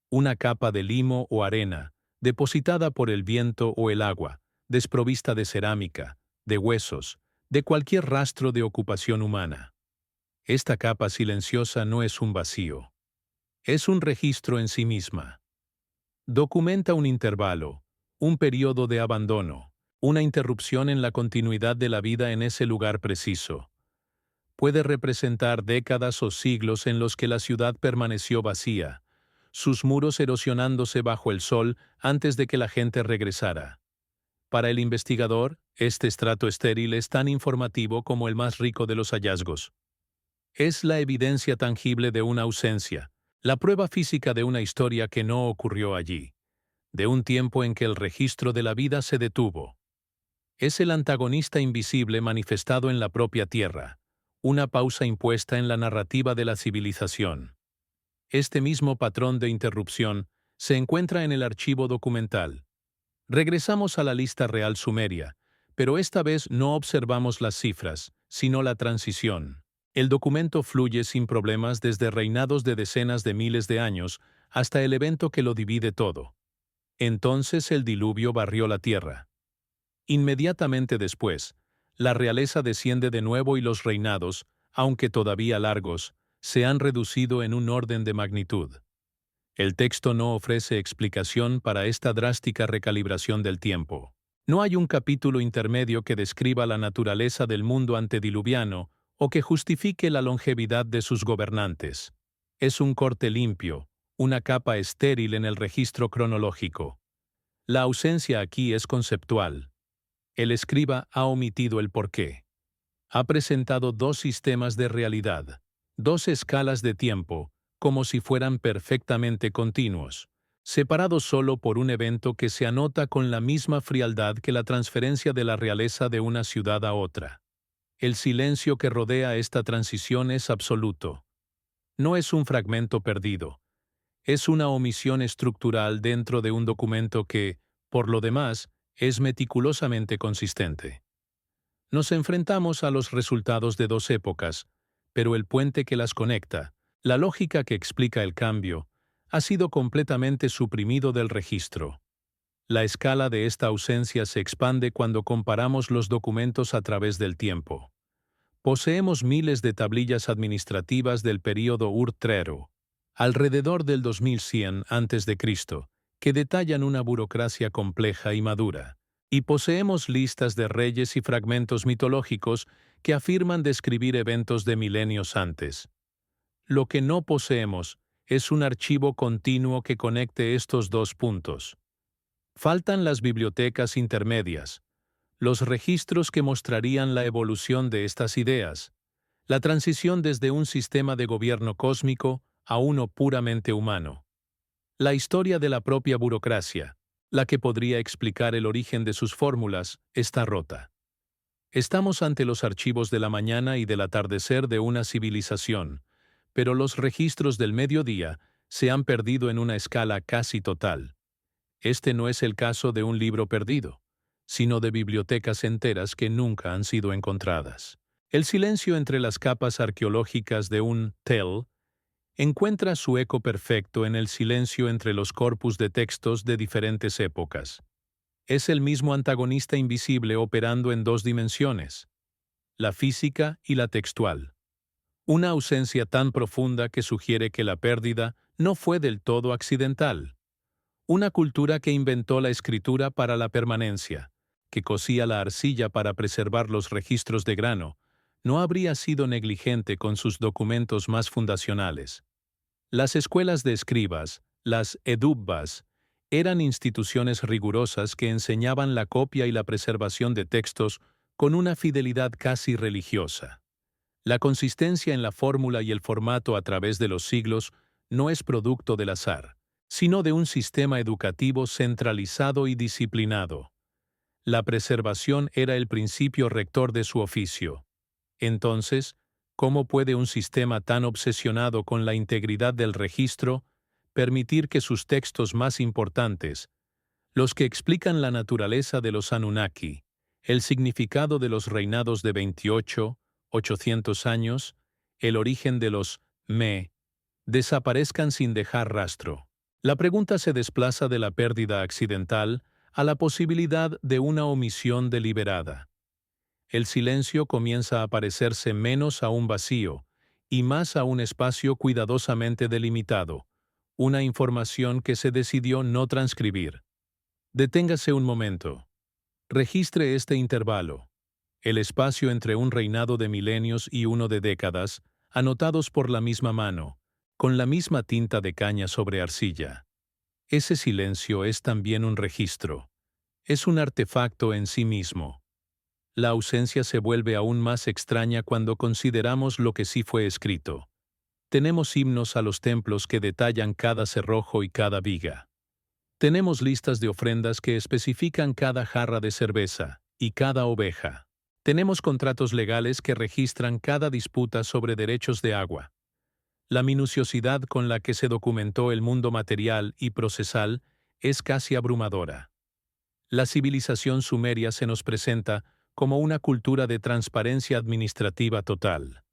Una capa de limo o arena, depositada por el viento o el agua, desprovista de cerámica, de huesos, de cualquier rastro de ocupación humana. Esta capa silenciosa no es un vacío. Es un registro en sí misma. Documenta un intervalo, un periodo de abandono, una interrupción en la continuidad de la vida en ese lugar preciso. Puede representar décadas o siglos en los que la ciudad permaneció vacía, sus muros erosionándose bajo el sol antes de que la gente regresara. Para el investigador, este estrato estéril es tan informativo como el más rico de los hallazgos. Es la evidencia tangible de una ausencia, la prueba física de una historia que no ocurrió allí, de un tiempo en que el registro de la vida se detuvo. Es el antagonista invisible manifestado en la propia Tierra, una pausa impuesta en la narrativa de la civilización. Este mismo patrón de interrupción se encuentra en el archivo documental. Regresamos a la lista real sumeria, pero esta vez no observamos las cifras, sino la transición. El documento fluye sin problemas desde reinados de decenas de miles de años hasta el evento que lo divide todo. Entonces el diluvio barrió la tierra. Inmediatamente después, la realeza desciende de nuevo y los reinados, aunque todavía largos, se han reducido en un orden de magnitud. El texto no ofrece explicación para esta drástica recalibración del tiempo. No hay un capítulo intermedio que describa la naturaleza del mundo antediluviano o que justifique la longevidad de sus gobernantes. Es un corte limpio, una capa estéril en el registro cronológico. La ausencia aquí es conceptual. El escriba ha omitido el porqué. Ha presentado dos sistemas de realidad, dos escalas de tiempo, como si fueran perfectamente continuos, separados solo por un evento que se anota con la misma frialdad que la transferencia de la realeza de una ciudad a otra. El silencio que rodea esta transición es absoluto. No es un fragmento perdido. Es una omisión estructural dentro de un documento que, por lo demás, es meticulosamente consistente. Nos enfrentamos a los resultados de dos épocas, pero el puente que las conecta, la lógica que explica el cambio, ha sido completamente suprimido del registro. La escala de esta ausencia se expande cuando comparamos los documentos a través del tiempo. Poseemos miles de tablillas administrativas del período Ur-Trero, alrededor del 2100 a.C., que detallan una burocracia compleja y madura. Y poseemos listas de reyes y fragmentos mitológicos que afirman describir eventos de milenios antes. Lo que no poseemos es un archivo continuo que conecte estos dos puntos. Faltan las bibliotecas intermedias, los registros que mostrarían la evolución de estas ideas, la transición desde un sistema de gobierno cósmico a uno puramente humano. La historia de la propia burocracia, la que podría explicar el origen de sus fórmulas, está rota. Estamos ante los archivos de la mañana y del atardecer de una civilización, pero los registros del mediodía se han perdido en una escala casi total. Este no es el caso de un libro perdido, sino de bibliotecas enteras que nunca han sido encontradas. El silencio entre las capas arqueológicas de un tell encuentra su eco perfecto en el silencio entre los corpus de textos de diferentes épocas. Es el mismo antagonista invisible operando en dos dimensiones, la física y la textual. Una ausencia tan profunda que sugiere que la pérdida no fue del todo accidental. Una cultura que inventó la escritura para la permanencia, que cosía la arcilla para preservar los registros de grano, no habría sido negligente con sus documentos más fundacionales. Las escuelas de escribas, las edubbas, eran instituciones rigurosas que enseñaban la copia y la preservación de textos con una fidelidad casi religiosa. La consistencia en la fórmula y el formato a través de los siglos no es producto del azar, sino de un sistema educativo centralizado y disciplinado. La preservación era el principio rector de su oficio. Entonces, ¿Cómo puede un sistema tan obsesionado con la integridad del registro permitir que sus textos más importantes, los que explican la naturaleza de los Anunnaki, el significado de los reinados de 800 años, el origen de los Me, desaparezcan sin dejar rastro? La pregunta se desplaza de la pérdida accidental a la posibilidad de una omisión deliberada. El silencio comienza a parecerse menos a un vacío y más a un espacio cuidadosamente delimitado, una información que se decidió no transcribir. Deténgase un momento. Registre este intervalo, el espacio entre un reinado de milenios y uno de décadas, anotados por la misma mano, con la misma tinta de caña sobre arcilla. Ese silencio es también un registro. Es un artefacto en sí mismo. La ausencia se vuelve aún más extraña cuando consideramos lo que sí fue escrito. Tenemos himnos a los templos que detallan cada cerrojo y cada viga. Tenemos listas de ofrendas que especifican cada jarra de cerveza y cada oveja. Tenemos contratos legales que registran cada disputa sobre derechos de agua. La minuciosidad con la que se documentó el mundo material y procesal es casi abrumadora. La civilización sumeria se nos presenta como una cultura de transparencia administrativa total.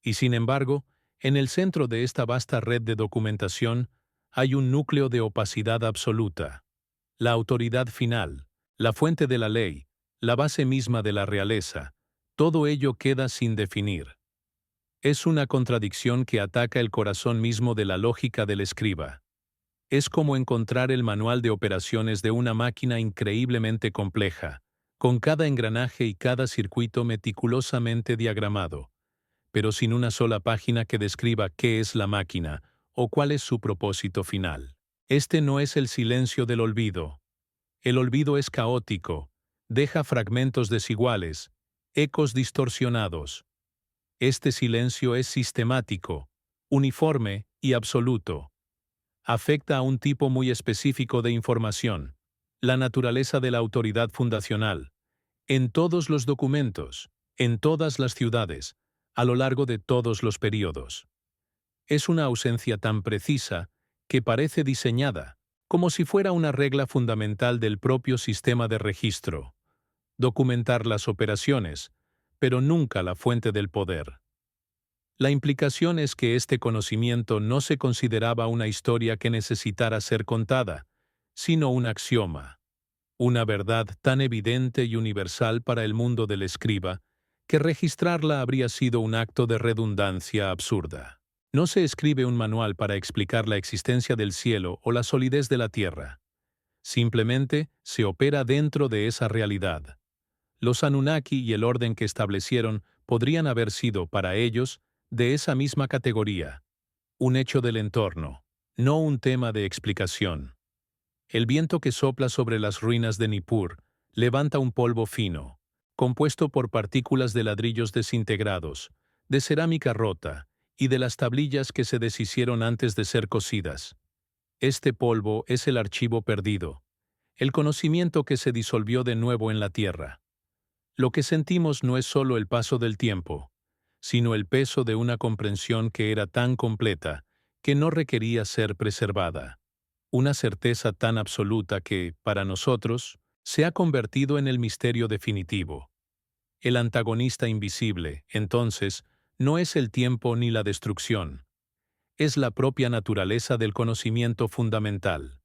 Y sin embargo, en el centro de esta vasta red de documentación hay un núcleo de opacidad absoluta. La autoridad final, la fuente de la ley, la base misma de la realeza, todo ello queda sin definir. Es una contradicción que ataca el corazón mismo de la lógica del escriba. Es como encontrar el manual de operaciones de una máquina increíblemente compleja, con cada engranaje y cada circuito meticulosamente diagramado, pero sin una sola página que describa qué es la máquina o cuál es su propósito final. Este no es el silencio del olvido. El olvido es caótico, deja fragmentos desiguales, ecos distorsionados. Este silencio es sistemático, uniforme y absoluto. Afecta a un tipo muy específico de información, la naturaleza de la autoridad fundacional, en todos los documentos, en todas las ciudades, a lo largo de todos los períodos. Es una ausencia tan precisa que parece diseñada, como si fuera una regla fundamental del propio sistema de registro. Documentar las operaciones, pero nunca la fuente del poder. La implicación es que este conocimiento no se consideraba una historia que necesitara ser contada, sino un axioma, una verdad tan evidente y universal para el mundo del escriba, que registrarla habría sido un acto de redundancia absurda. No se escribe un manual para explicar la existencia del cielo o la solidez de la tierra. Simplemente se opera dentro de esa realidad. Los Anunnaki y el orden que establecieron podrían haber sido, para ellos, de esa misma categoría, un hecho del entorno, no un tema de explicación. El viento que sopla sobre las ruinas de Nippur levanta un polvo fino, compuesto por partículas de ladrillos desintegrados, de cerámica rota y de las tablillas que se deshicieron antes de ser cocidas. Este polvo es el archivo perdido, el conocimiento que se disolvió de nuevo en la tierra. Lo que sentimos no es solo el paso del tiempo, sino el peso de una comprensión que era tan completa que no requería ser preservada. Una certeza tan absoluta que, para nosotros, se ha convertido en el misterio definitivo. El antagonista invisible, entonces, no es el tiempo ni la destrucción. Es la propia naturaleza del conocimiento fundamental.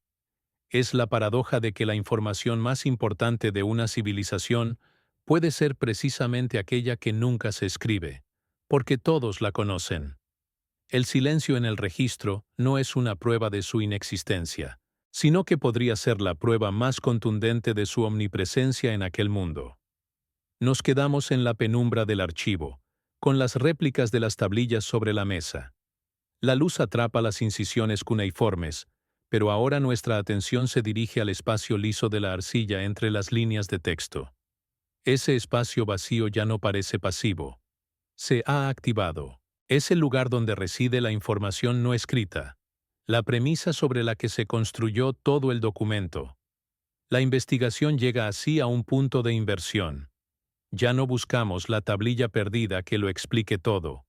Es la paradoja de que la información más importante de una civilización puede ser precisamente aquella que nunca se escribe, porque todos la conocen. El silencio en el registro no es una prueba de su inexistencia, sino que podría ser la prueba más contundente de su omnipresencia en aquel mundo. Nos quedamos en la penumbra del archivo, con las réplicas de las tablillas sobre la mesa. La luz atrapa las incisiones cuneiformes, pero ahora nuestra atención se dirige al espacio liso de la arcilla entre las líneas de texto. Ese espacio vacío ya no parece pasivo. Se ha activado. Es el lugar donde reside la información no escrita, la premisa sobre la que se construyó todo el documento. La investigación llega así a un punto de inversión. Ya no buscamos la tablilla perdida que lo explique todo,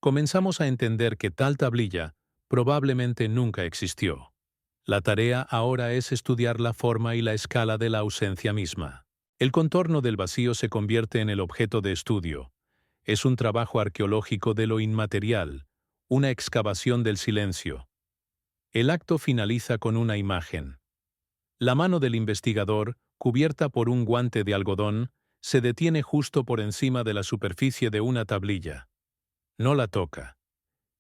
comenzamos a entender que tal tablilla probablemente nunca existió. La tarea ahora es estudiar la forma y la escala de la ausencia misma. El contorno del vacío se convierte en el objeto de estudio. Es un trabajo arqueológico de lo inmaterial, una excavación del silencio. El acto finaliza con una imagen. La mano del investigador, cubierta por un guante de algodón, se detiene justo por encima de la superficie de una tablilla. No la toca.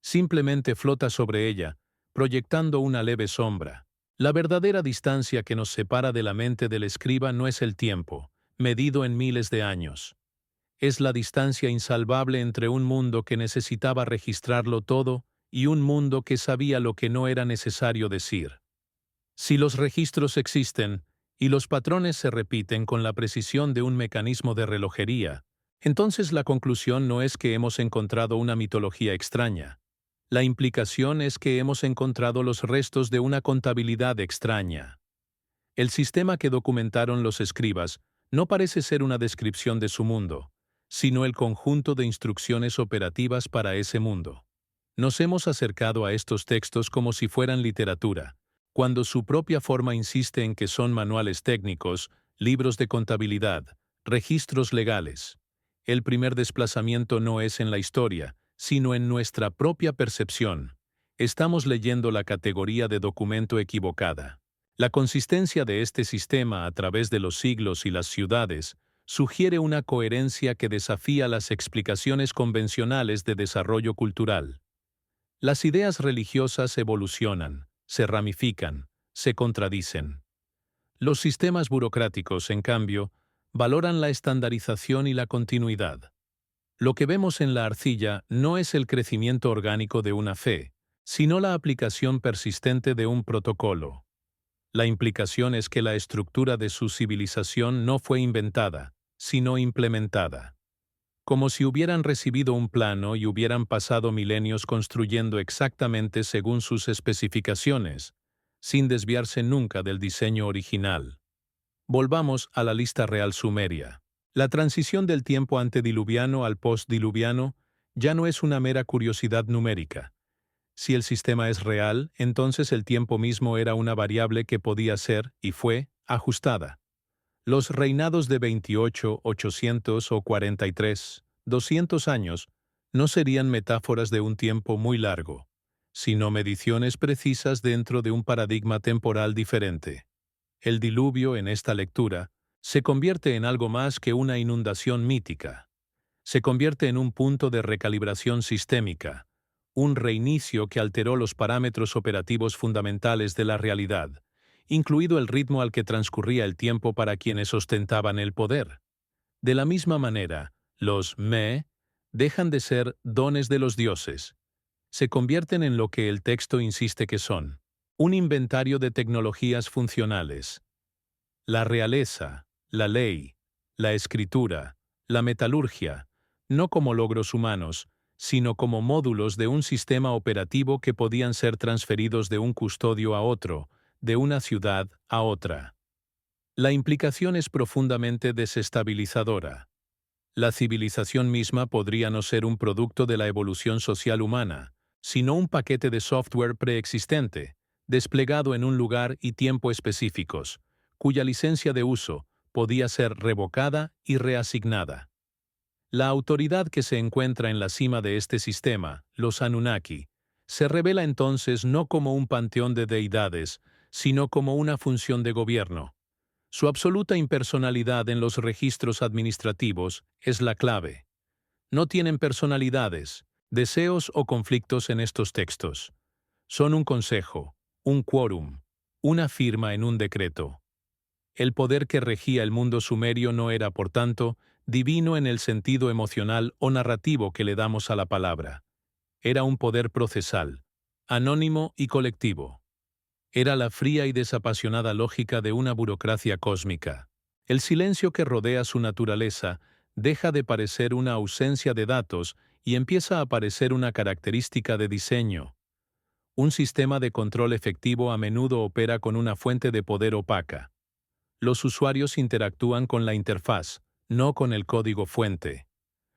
Simplemente flota sobre ella, proyectando una leve sombra. La verdadera distancia que nos separa de la mente del escriba no es el tiempo, medido en miles de años. Es la distancia insalvable entre un mundo que necesitaba registrarlo todo y un mundo que sabía lo que no era necesario decir. Si los registros existen y los patrones se repiten con la precisión de un mecanismo de relojería, entonces la conclusión no es que hemos encontrado una mitología extraña. La implicación es que hemos encontrado los restos de una contabilidad extraña. El sistema que documentaron los escribas no parece ser una descripción de su mundo, sino el conjunto de instrucciones operativas para ese mundo. Nos hemos acercado a estos textos como si fueran literatura, cuando su propia forma insiste en que son manuales técnicos, libros de contabilidad, registros legales. El primer desplazamiento no es en la historia, sino en nuestra propia percepción. Estamos leyendo la categoría de documento equivocada. La consistencia de este sistema a través de los siglos y las ciudades sugiere una coherencia que desafía las explicaciones convencionales de desarrollo cultural. Las ideas religiosas evolucionan, se ramifican, se contradicen. Los sistemas burocráticos, en cambio, valoran la estandarización y la continuidad. Lo que vemos en la arcilla no es el crecimiento orgánico de una fe, sino la aplicación persistente de un protocolo. La implicación es que la estructura de su civilización no fue inventada, sino implementada. Como si hubieran recibido un plano y hubieran pasado milenios construyendo exactamente según sus especificaciones, sin desviarse nunca del diseño original. Volvamos a la lista real sumeria. La transición del tiempo antediluviano al postdiluviano ya no es una mera curiosidad numérica. Si el sistema es real, entonces el tiempo mismo era una variable que podía ser, y fue, ajustada. Los reinados de 28, 800 o 43, 200 años no serían metáforas de un tiempo muy largo, sino mediciones precisas dentro de un paradigma temporal diferente. El diluvio, en esta lectura, se convierte en algo más que una inundación mítica. Se convierte en un punto de recalibración sistémica, un reinicio que alteró los parámetros operativos fundamentales de la realidad, incluido el ritmo al que transcurría el tiempo para quienes ostentaban el poder. De la misma manera, los me dejan de ser dones de los dioses. Se convierten en lo que el texto insiste que son: un inventario de tecnologías funcionales. La realeza, la ley, la escritura, la metalurgia, no como logros humanos, sino como módulos de un sistema operativo que podían ser transferidos de un custodio a otro, de una ciudad a otra. La implicación es profundamente desestabilizadora. La civilización misma podría no ser un producto de la evolución social humana, sino un paquete de software preexistente, desplegado en un lugar y tiempo específicos, cuya licencia de uso podía ser revocada y reasignada. La autoridad que se encuentra en la cima de este sistema, los Anunnaki, se revela entonces no como un panteón de deidades, sino como una función de gobierno. Su absoluta impersonalidad en los registros administrativos es la clave. No tienen personalidades, deseos o conflictos en estos textos. Son un consejo, un quórum, una firma en un decreto. El poder que regía el mundo sumerio no era, por tanto, divino en el sentido emocional o narrativo que le damos a la palabra. Era un poder procesal, anónimo y colectivo. Era la fría y desapasionada lógica de una burocracia cósmica. El silencio que rodea su naturaleza deja de parecer una ausencia de datos y empieza a parecer una característica de diseño. Un sistema de control efectivo a menudo opera con una fuente de poder opaca. Los usuarios interactúan con la interfaz, no con el código fuente.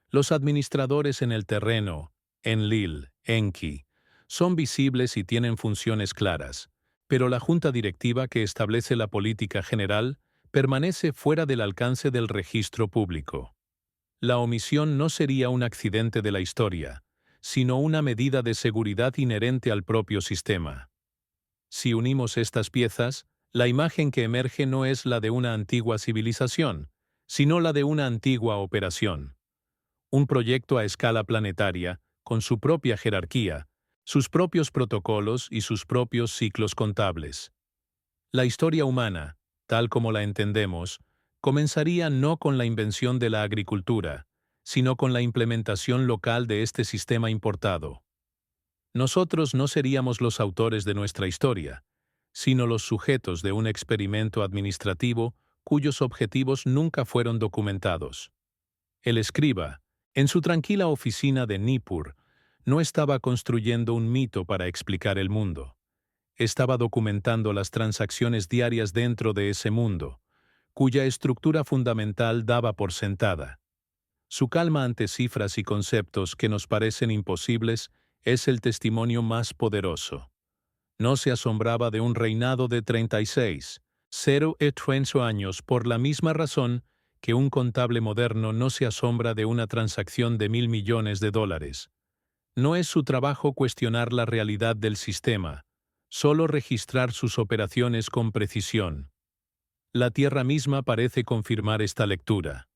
Los administradores en el terreno, Enlil, Enki, son visibles y tienen funciones claras, pero la junta directiva que establece la política general permanece fuera del alcance del registro público. La omisión no sería un accidente de la historia, sino una medida de seguridad inherente al propio sistema. Si unimos estas piezas, la imagen que emerge no es la de una antigua civilización, sino la de una antigua operación. Un proyecto a escala planetaria, con su propia jerarquía, sus propios protocolos y sus propios ciclos contables. La historia humana, tal como la entendemos, comenzaría no con la invención de la agricultura, sino con la implementación local de este sistema importado. Nosotros no seríamos los autores de nuestra historia, sino los sujetos de un experimento administrativo cuyos objetivos nunca fueron documentados. El escriba, en su tranquila oficina de Nippur, no estaba construyendo un mito para explicar el mundo. Estaba documentando las transacciones diarias dentro de ese mundo, cuya estructura fundamental daba por sentada. Su calma ante cifras y conceptos que nos parecen imposibles es el testimonio más poderoso. No se asombraba de un reinado de 36, 0,8 años por la misma razón que un contable moderno no se asombra de una transacción de $1.000 millones. No es su trabajo cuestionar la realidad del sistema, solo registrar sus operaciones con precisión. La Tierra misma parece confirmar esta lectura.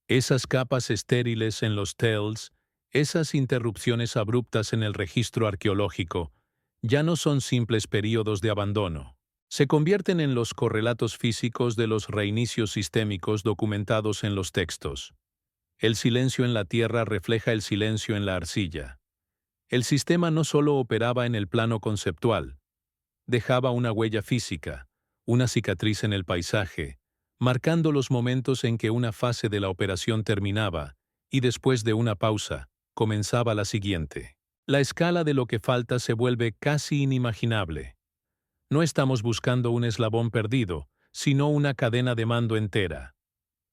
Esas capas estériles en los tells, esas interrupciones abruptas en el registro arqueológico, ya no son simples períodos de abandono. Se convierten en los correlatos físicos de los reinicios sistémicos documentados en los textos. El silencio en la tierra refleja el silencio en la arcilla. El sistema no solo operaba en el plano conceptual, dejaba una huella física, una cicatriz en el paisaje, marcando los momentos en que una fase de la operación terminaba, y después de una pausa, comenzaba la siguiente. La escala de lo que falta se vuelve casi inimaginable. No estamos buscando un eslabón perdido, sino una cadena de mando entera.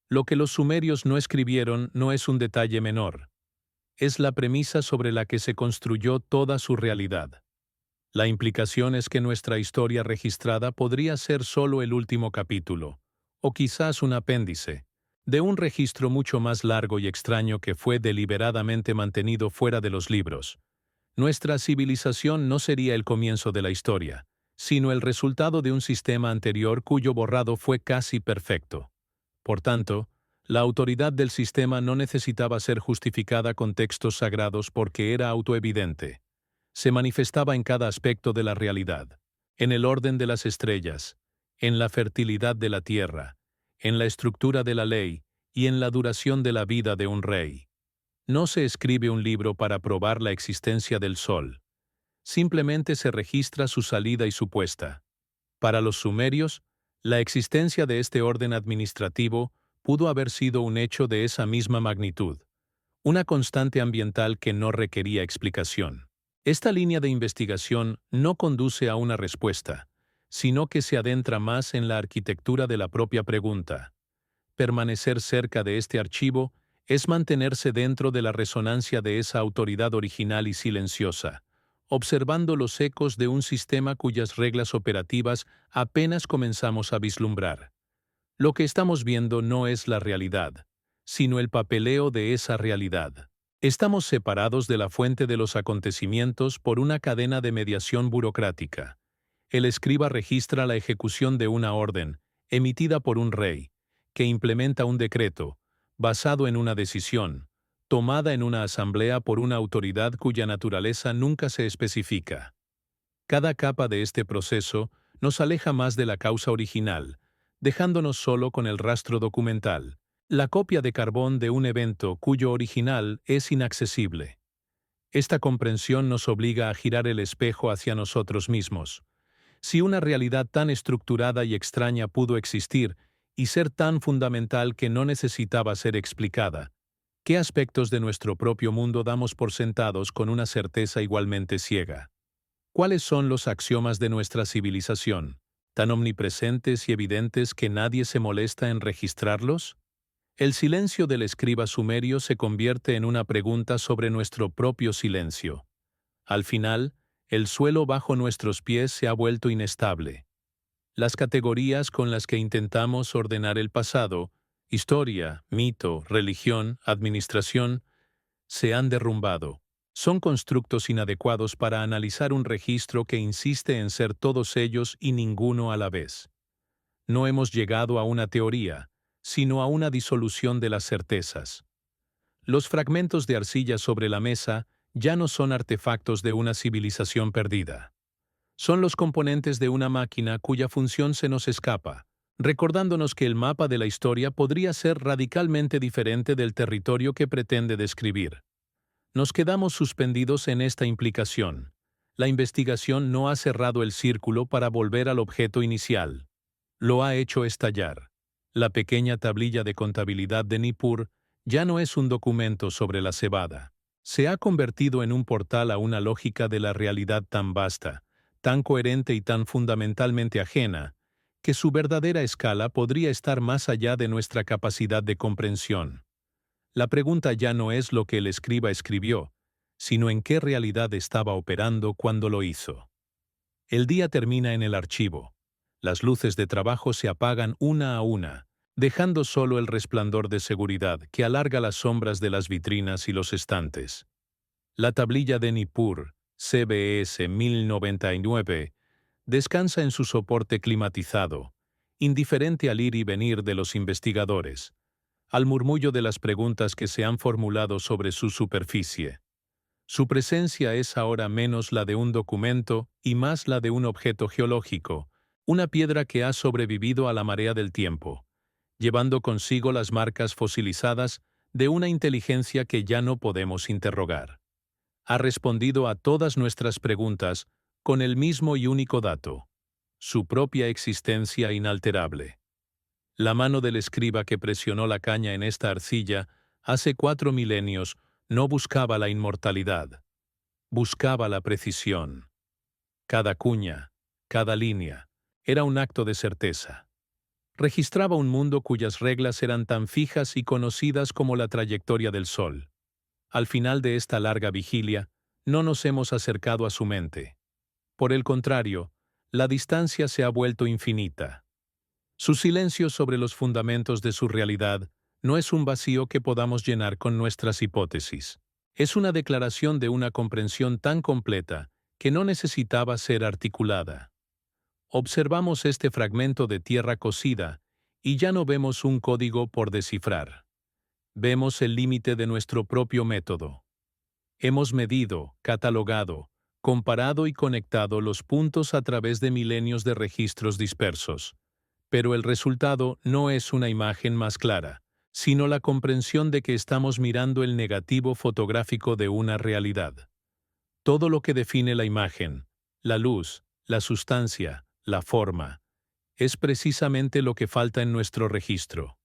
Lo que los sumerios no escribieron no es un detalle menor. Es la premisa sobre la que se construyó toda su realidad. La implicación es que nuestra historia registrada podría ser solo el último capítulo, o quizás un apéndice, de un registro mucho más largo y extraño que fue deliberadamente mantenido fuera de los libros. Nuestra civilización no sería el comienzo de la historia, sino el resultado de un sistema anterior cuyo borrado fue casi perfecto. Por tanto, la autoridad del sistema no necesitaba ser justificada con textos sagrados porque era autoevidente. Se manifestaba en cada aspecto de la realidad, en el orden de las estrellas, en la fertilidad de la tierra, en la estructura de la ley y en la duración de la vida de un rey. No se escribe un libro para probar la existencia del sol. Simplemente se registra su salida y su puesta. Para los sumerios, la existencia de este orden administrativo pudo haber sido un hecho de esa misma magnitud, una constante ambiental que no requería explicación. Esta línea de investigación no conduce a una respuesta, sino que se adentra más en la arquitectura de la propia pregunta. Permanecer cerca de este archivo es mantenerse dentro de la resonancia de esa autoridad original y silenciosa, observando los ecos de un sistema cuyas reglas operativas apenas comenzamos a vislumbrar. Lo que estamos viendo no es la realidad, sino el papeleo de esa realidad. Estamos separados de la fuente de los acontecimientos por una cadena de mediación burocrática. El escriba registra la ejecución de una orden, emitida por un rey, que implementa un decreto, basado en una decisión, tomada en una asamblea por una autoridad cuya naturaleza nunca se especifica. Cada capa de este proceso nos aleja más de la causa original, dejándonos solo con el rastro documental, la copia de carbón de un evento cuyo original es inaccesible. Esta comprensión nos obliga a girar el espejo hacia nosotros mismos. Si una realidad tan estructurada y extraña pudo existir y ser tan fundamental que no necesitaba ser explicada, ¿qué aspectos de nuestro propio mundo damos por sentados con una certeza igualmente ciega? ¿Cuáles son los axiomas de nuestra civilización, tan omnipresentes y evidentes que nadie se molesta en registrarlos? El silencio del escriba sumerio se convierte en una pregunta sobre nuestro propio silencio. Al final, el suelo bajo nuestros pies se ha vuelto inestable. Las categorías con las que intentamos ordenar el pasado, historia, mito, religión, administración, se han derrumbado. Son constructos inadecuados para analizar un registro que insiste en ser todos ellos y ninguno a la vez. No hemos llegado a una teoría, sino a una disolución de las certezas. Los fragmentos de arcilla sobre la mesa ya no son artefactos de una civilización perdida. Son los componentes de una máquina cuya función se nos escapa, recordándonos que el mapa de la historia podría ser radicalmente diferente del territorio que pretende describir. Nos quedamos suspendidos en esta implicación. La investigación no ha cerrado el círculo para volver al objeto inicial. Lo ha hecho estallar. La pequeña tablilla de contabilidad de Nippur ya no es un documento sobre la cebada. Se ha convertido en un portal a una lógica de la realidad tan vasta, tan coherente y tan fundamentalmente ajena, que su verdadera escala podría estar más allá de nuestra capacidad de comprensión. La pregunta ya no es lo que el escriba escribió, sino en qué realidad estaba operando cuando lo hizo. El día termina en el archivo. Las luces de trabajo se apagan una a una, dejando solo el resplandor de seguridad que alarga las sombras de las vitrinas y los estantes. La tablilla de Nippur, CBS 1099, descansa en su soporte climatizado, indiferente al ir y venir de los investigadores, al murmullo de las preguntas que se han formulado sobre su superficie. Su presencia es ahora menos la de un documento y más la de un objeto geológico, una piedra que ha sobrevivido a la marea del tiempo, llevando consigo las marcas fosilizadas de una inteligencia que ya no podemos interrogar. Ha respondido a todas nuestras preguntas con el mismo y único dato: su propia existencia inalterable. La mano del escriba que presionó la caña en esta arcilla hace 4 milenios no buscaba la inmortalidad, buscaba la precisión. Cada cuña, cada línea, era un acto de certeza. Registraba un mundo cuyas reglas eran tan fijas y conocidas como la trayectoria del Sol. Al final de esta larga vigilia, no nos hemos acercado a su mente. Por el contrario, la distancia se ha vuelto infinita. Su silencio sobre los fundamentos de su realidad no es un vacío que podamos llenar con nuestras hipótesis. Es una declaración de una comprensión tan completa que no necesitaba ser articulada. Observamos este fragmento de tierra cocida y ya no vemos un código por descifrar. Vemos el límite de nuestro propio método. Hemos medido, catalogado, comparado y conectado los puntos a través de milenios de registros dispersos. Pero el resultado no es una imagen más clara, sino la comprensión de que estamos mirando el negativo fotográfico de una realidad. Todo lo que define la imagen, la luz, la sustancia, la forma, es precisamente lo que falta en nuestro registro.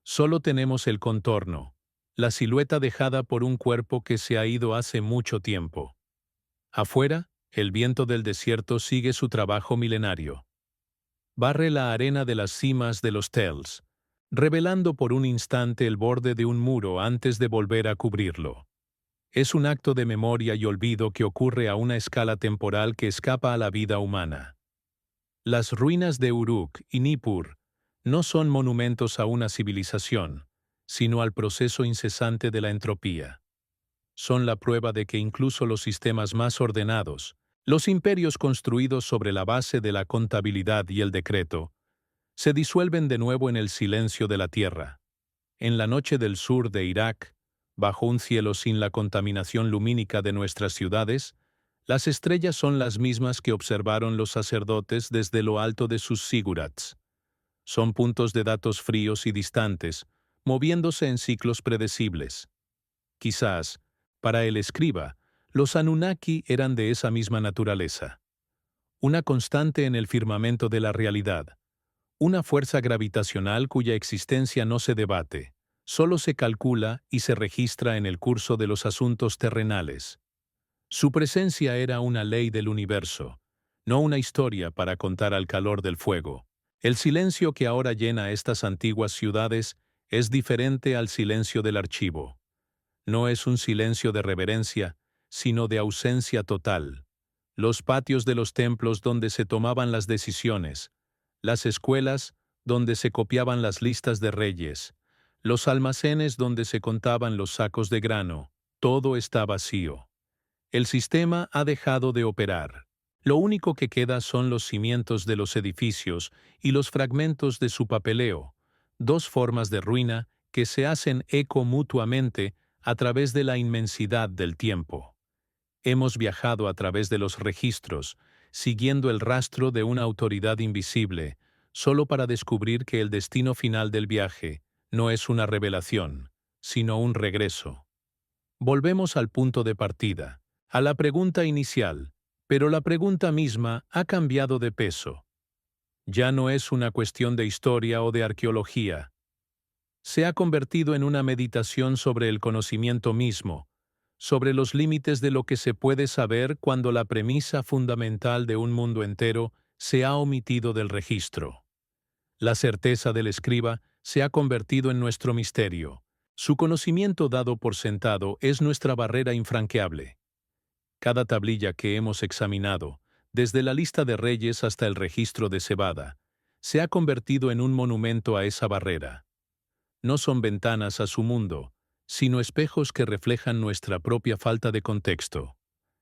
Solo tenemos el contorno, la silueta dejada por un cuerpo que se ha ido hace mucho tiempo. Afuera, el viento del desierto sigue su trabajo milenario. Barre la arena de las cimas de los Tells, revelando por un instante el borde de un muro antes de volver a cubrirlo. Es un acto de memoria y olvido que ocurre a una escala temporal que escapa a la vida humana. Las ruinas de Uruk y Nippur no son monumentos a una civilización, sino al proceso incesante de la entropía. Son la prueba de que incluso los sistemas más ordenados, los imperios construidos sobre la base de la contabilidad y el decreto, se disuelven de nuevo en el silencio de la tierra. En la noche del sur de Irak, bajo un cielo sin la contaminación lumínica de nuestras ciudades, las estrellas son las mismas que observaron los sacerdotes desde lo alto de sus zigurats. Son puntos de datos fríos y distantes, moviéndose en ciclos predecibles. Quizás, para el escriba, los Anunnaki eran de esa misma naturaleza. Una constante en el firmamento de la realidad, una fuerza gravitacional cuya existencia no se debate, solo se calcula y se registra en el curso de los asuntos terrenales. Su presencia era una ley del universo, no una historia para contar al calor del fuego. El silencio que ahora llena estas antiguas ciudades Es diferente al silencio del archivo. No es un silencio de reverencia, sino de ausencia total. Los patios de los templos donde se tomaban las decisiones, las escuelas donde se copiaban las listas de reyes, los almacenes donde se contaban los sacos de grano, todo está vacío. El sistema ha dejado de operar. Lo único que queda son los cimientos de los edificios y los fragmentos de su papeleo, dos formas de ruina que se hacen eco mutuamente a través de la inmensidad del tiempo. Hemos viajado a través de los registros, siguiendo el rastro de una autoridad invisible, solo para descubrir que el destino final del viaje no es una revelación, sino un regreso. Volvemos al punto de partida, a la pregunta inicial, pero la pregunta misma ha cambiado de peso. Ya no es una cuestión de historia o de arqueología. Se ha convertido en una meditación sobre el conocimiento mismo, sobre los límites de lo que se puede saber cuando la premisa fundamental de un mundo entero se ha omitido del registro. La certeza del escriba se ha convertido en nuestro misterio. Su conocimiento dado por sentado es nuestra barrera infranqueable. Cada tablilla que hemos examinado, desde la lista de reyes hasta el registro de Cebada, se ha convertido en un monumento a esa barrera. No son ventanas a su mundo, sino espejos que reflejan nuestra propia falta de contexto,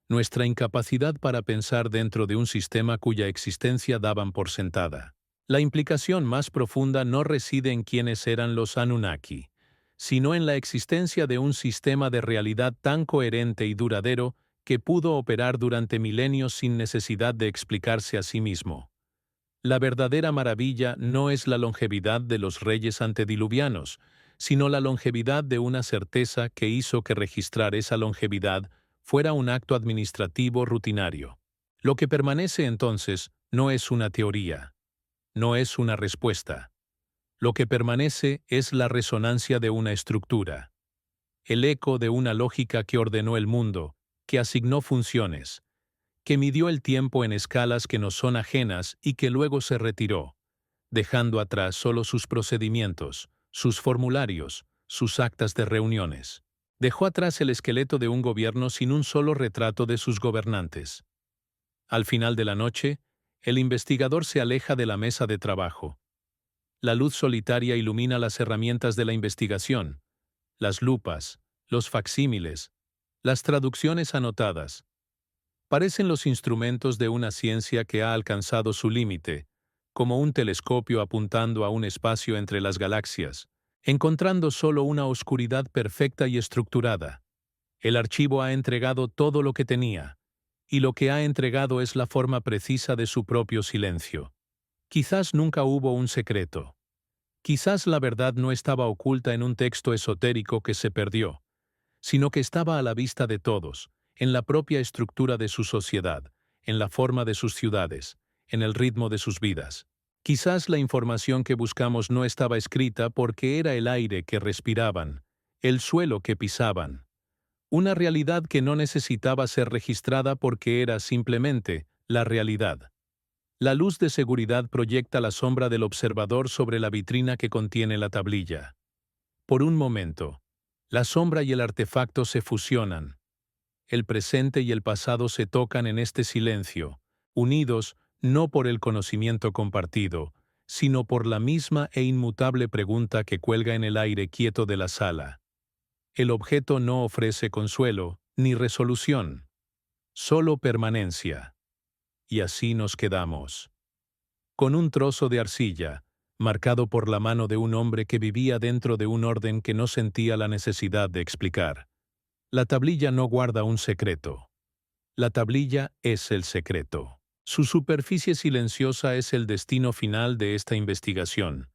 nuestra incapacidad para pensar dentro de un sistema cuya existencia daban por sentada. La implicación más profunda no reside en quiénes eran los Anunnaki, sino en la existencia de un sistema de realidad tan coherente y duradero que pudo operar durante milenios sin necesidad de explicarse a sí mismo. La verdadera maravilla no es la longevidad de los reyes antediluvianos, sino la longevidad de una certeza que hizo que registrar esa longevidad fuera un acto administrativo rutinario. Lo que permanece entonces no es una teoría, no es una respuesta. Lo que permanece es la resonancia de una estructura, el eco de una lógica que ordenó el mundo, que asignó funciones, que midió el tiempo en escalas que nos son ajenas y que luego se retiró, dejando atrás solo sus procedimientos, sus formularios, sus actas de reuniones. Dejó atrás el esqueleto de un gobierno sin un solo retrato de sus gobernantes. Al final de la noche, el investigador se aleja de la mesa de trabajo. La luz solitaria ilumina las herramientas de la investigación, las lupas, los facsímiles, las traducciones anotadas. Parecen los instrumentos de una ciencia que ha alcanzado su límite, como un telescopio apuntando a un espacio entre las galaxias, encontrando solo una oscuridad perfecta y estructurada. El archivo ha entregado todo lo que tenía, y lo que ha entregado es la forma precisa de su propio silencio. Quizás nunca hubo un secreto. Quizás la verdad no estaba oculta en un texto esotérico que se perdió, sino que estaba a la vista de todos, en la propia estructura de su sociedad, en la forma de sus ciudades, en el ritmo de sus vidas. Quizás la información que buscamos no estaba escrita porque era el aire que respiraban, el suelo que pisaban. Una realidad que no necesitaba ser registrada porque era simplemente la realidad. La luz de seguridad proyecta la sombra del observador sobre la vitrina que contiene la tablilla. Por un momento, la sombra y el artefacto se fusionan. El presente y el pasado se tocan en este silencio, unidos no por el conocimiento compartido, sino por la misma e inmutable pregunta que cuelga en el aire quieto de la sala. El objeto no ofrece consuelo ni resolución, solo permanencia. Y así nos quedamos. Con un trozo de arcilla, marcado por la mano de un hombre que vivía dentro de un orden que no sentía la necesidad de explicar. La tablilla no guarda un secreto. La tablilla es el secreto. Su superficie silenciosa es el destino final de esta investigación.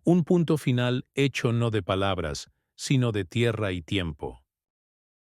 Un punto final hecho no de palabras, sino de tierra y tiempo.